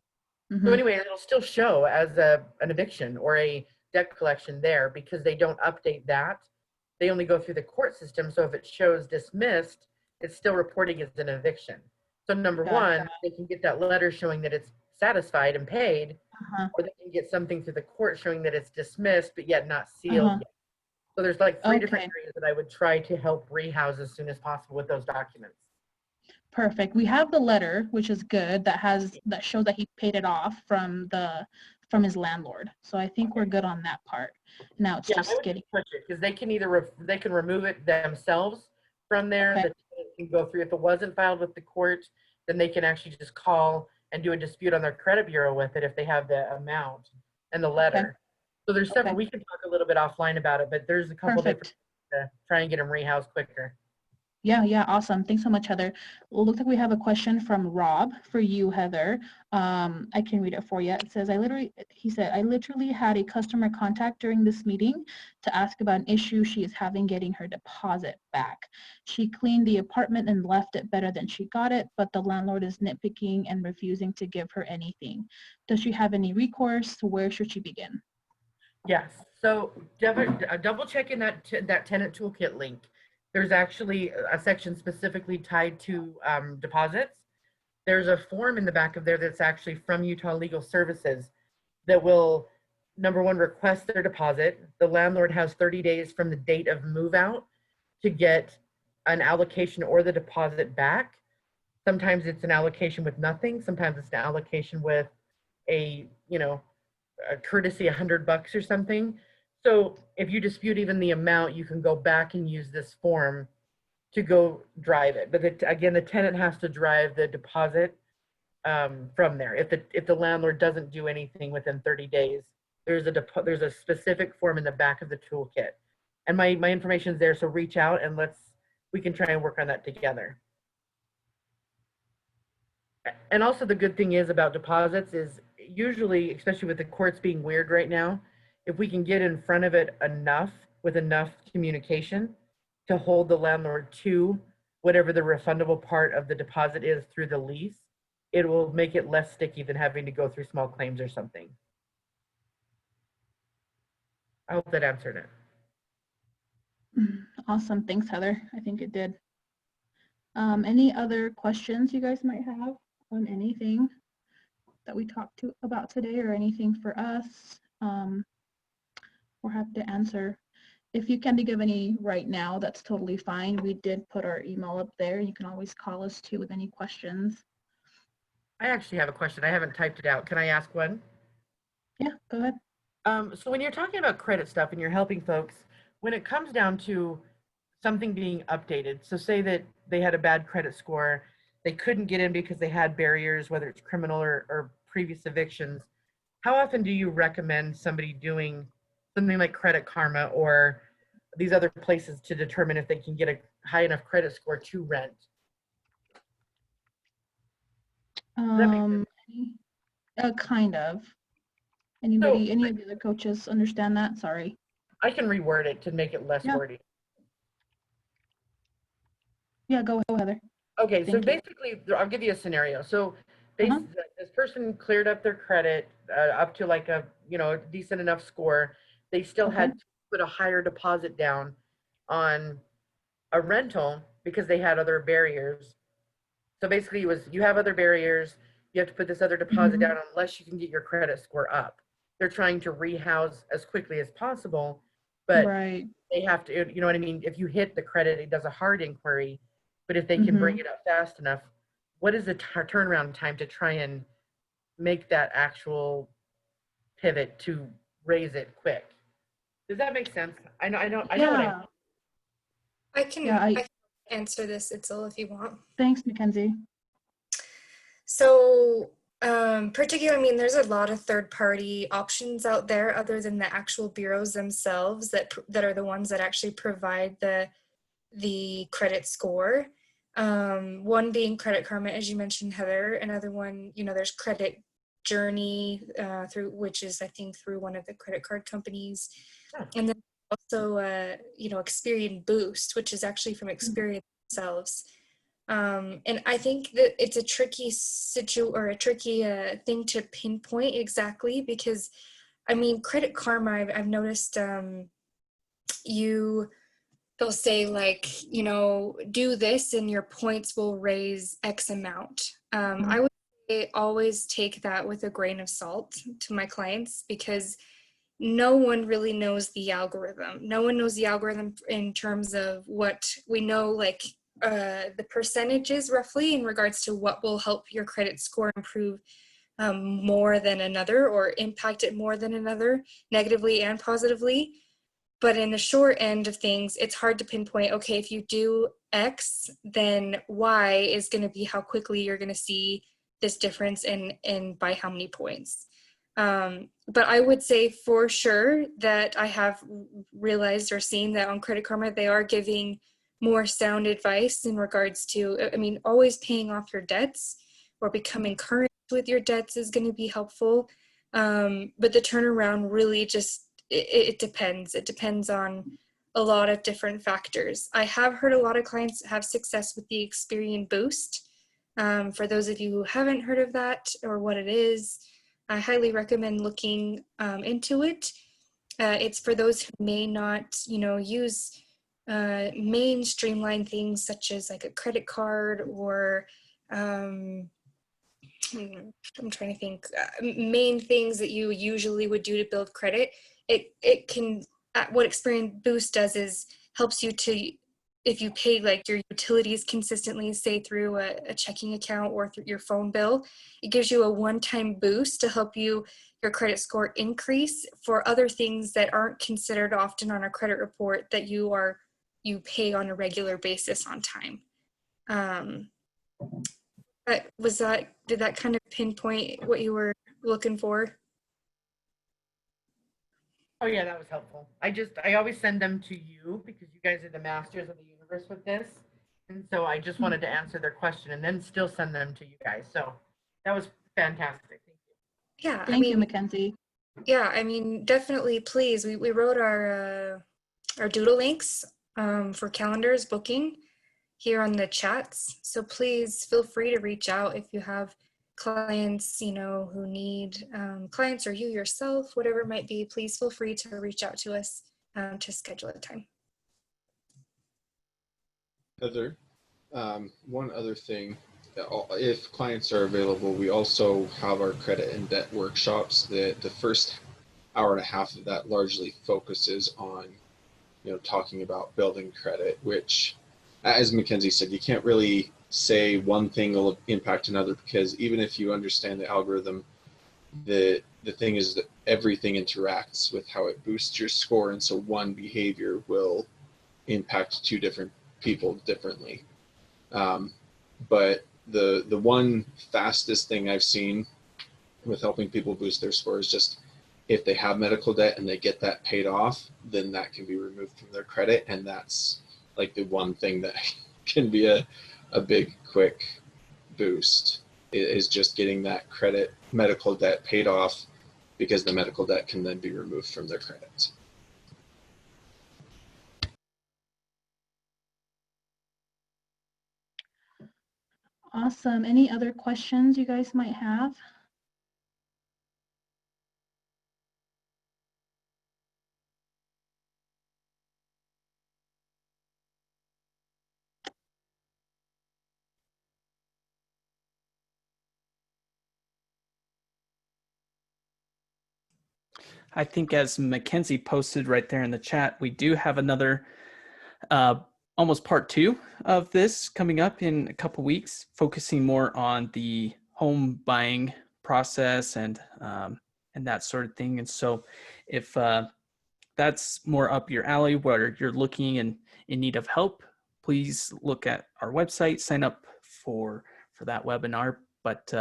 So anyway, it'll still show as an eviction or a debt collection there because they don't update that. They only go through the court system. So if it shows dismissed, it's still reporting as an eviction. So number one, they can get that letter showing that it's satisfied and paid, or they and get something through the court showing that it's dismissed, but yet not sealed yet. So there's like three different areas that I would try to help rehouse as soon as possible with those documents. Perfect. We have the letter, which is good, that shows that he paid it off from his landlord. So I think we're good on that part. Now it's just getting push it, because they can either they can remove it themselves from there. Okay. The tenant can go through. If it wasn't filed with the court, then they can actually just call and do a dispute on their credit bureau with it if they have the amount and the letter. Okay. So there's several. Okay. We can talk a little bit offline about it, but there's a couple different Perfect. to try and get them rehoused quicker. Yeah, awesome. Thanks so much, Heather. Well, looks like we have a question from Rob for you, Heather. I can read it for you. It says, he said, I literally had a customer contact during this meeting to ask about an issue she is having getting her deposit back. She cleaned the apartment and left it better than she got it, but the landlord is nitpicking and refusing to give her anything. Does she have any recourse? Where should she begin? Yes. So double checking that tenant toolkit link. There's actually a section specifically tied to deposits. There's a form in the back of there that's actually from Utah Legal Services that will, number one, request their deposit. The landlord has 30 days from the date of move out to get an allocation or the deposit back. Sometimes it's an allocation with nothing. Sometimes it's an allocation with a courtesy $100 or something. So if you dispute even the amount, you can go back and use this form to go drive it. But again, the tenant has to drive the deposit from there. If the landlord doesn't do anything within 30 days, there's a specific form in the back of the toolkit. And my information is there, so reach out and we can try and work on that together. And also the good thing is about deposits is usually, especially with the courts being weird right now, if we can get in front of it with enough communication to hold the landlord to whatever the refundable part of the deposit is through the lease, it will make it less sticky than having to go through small claims or something. I hope that answered it. Awesome. Thanks, Heather. I think it did. Any other questions you guys might have on anything that we talked about today or anything for us? We're happy to answer. If you can't think of any right now, that's totally fine. We did put our email up there. You can always call us too with any questions. I actually have a question. I haven't typed it out. Can I ask one? Yeah, go ahead. So when you're talking about credit stuff and you're helping folks, when it comes down to something being updated, so say that they had a bad credit score, they couldn't get in because they had barriers, whether it's criminal or previous evictions, how often do you recommend somebody doing something like Credit Karma or these other places to determine if they can get a high enough credit score to rent? Kind of. Any of the other coaches understand that? Sorry. I can reword it to make it less wordy. Yeah, go ahead, Heather. Okay, so basically, I'll give you a scenario. So this person cleared up their credit up to like a decent enough score. They still had to put a higher deposit down on a rental because they had other barriers. So basically, you have other barriers. You have to put this other deposit down unless you can get your credit score up. They're trying to rehouse as quickly as possible, but they have to, you know what I mean? If you hit the credit, it does a hard inquiry. But if they can bring it up fast enough, what is the turnaround time to try and make that actual pivot to raise it quick? Does that make sense? I know what I mean. I can answer this, Itzel, if you want. Thanks, Mackenzie. So particularly, there's a lot of third-party options out there other than the actual bureaus themselves that are the ones that actually provide the credit score. One being Credit Karma, as you mentioned, Heather. Another one, there's Credit Journey, which is, I think, through one of the credit card companies. And then also, Experian Boost, which is actually from Experian themselves. And I think that it's a tricky thing to pinpoint exactly because, Credit Karma, I've noticed they'll say like, do this and your points will raise X amount. I would always take that with a grain of salt to my clients, because no one really knows the algorithm. No one knows the algorithm in terms of what we know, like the percentages roughly in regards to what will help your credit score improve more than another, or impact it more than another, negatively and positively. But in the short end of things, it's hard to pinpoint, okay, if you do X, then Y is going to be how quickly you're going to see this difference and by how many points. But I would say for sure that I have realized or seen that on Credit Karma, they are giving more sound advice in regards to, I mean, always paying off your debts or becoming current with your debts is going to be helpful. But the turnaround really just, it depends. It depends on a lot of different factors. I have heard a lot of clients have success with the Experian Boost. For those of you who haven't heard of that or what it is, I highly recommend looking into it. It's for those who may not, use main streamlined things such as like a credit card or I'm trying to think, main things that you usually would do to build credit. It can, what Experian Boost does is helps you to, if you pay like your utilities consistently, say through a checking account or through your phone bill, it gives you a one-time boost to help your credit score increase for other things that aren't considered often on a credit report that you pay on a regular basis on time. Did that kind of pinpoint what you were looking for? Oh yeah, that was helpful. I always send them to you because you guys are the masters of the universe with this. And so I just wanted to answer their question and then still send them to you guys. So that was fantastic. Thank you. Yeah. Thank you, Mackenzie. Yeah, I mean, definitely, please. We wrote our doodle links for calendars booking here on the chats. So please feel free to reach out if you have clients, who need clients, or you yourself, whatever it might be. Please feel free to reach out to us to schedule a time. Heather, one other thing, if clients are available, we also have our credit and debt workshops. The first hour and a half of that largely focuses on, talking about building credit, which, as Mackenzie said, you can't really say one thing will impact another, because even if you understand the algorithm, the thing is that everything interacts with how it boosts your score, and so one behavior will impact two different people differently. But the one fastest thing I've seen with helping people boost their score is just, if they have medical debt and they get that paid off, then that can be removed from their credit, and that's like the one thing that can be a big quick boost, is just getting that medical debt paid off, because the medical debt can then be removed from their credit. Awesome. Any other questions you guys might have? I think, as Mackenzie posted right there in the chat, we do have another almost part 2 of this coming up in a couple weeks, focusing more on the home buying process and that sort of thing. And so if that's more up your alley, where you're looking and in need of help, please look at our website, sign up for that webinar. But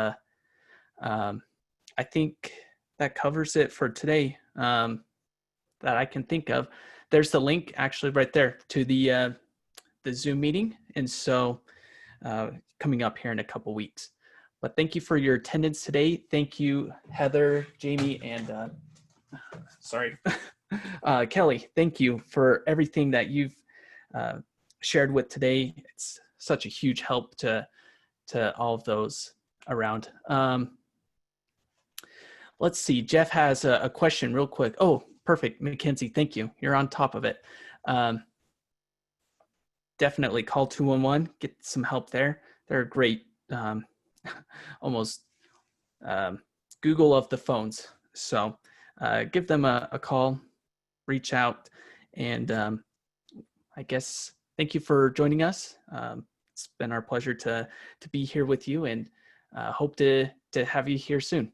I think that covers it for today, that I can think of. There's the link actually right there to the Zoom meeting. And so coming up here in a couple weeks. But thank you for your attendance today. Thank you, Heather, Jamie, and Kelly. Thank you for everything that you've shared with today. It's such a huge help to all of those around. Let's see, Jeff has a question real quick. Oh, perfect, Mackenzie, thank you. You're on top of it. Definitely call 211, get some help there. They're great, almost Google of the phones. So give them a call, reach out, and I guess thank you for joining us. It's been our pleasure to be here with you, and hope to have you here soon.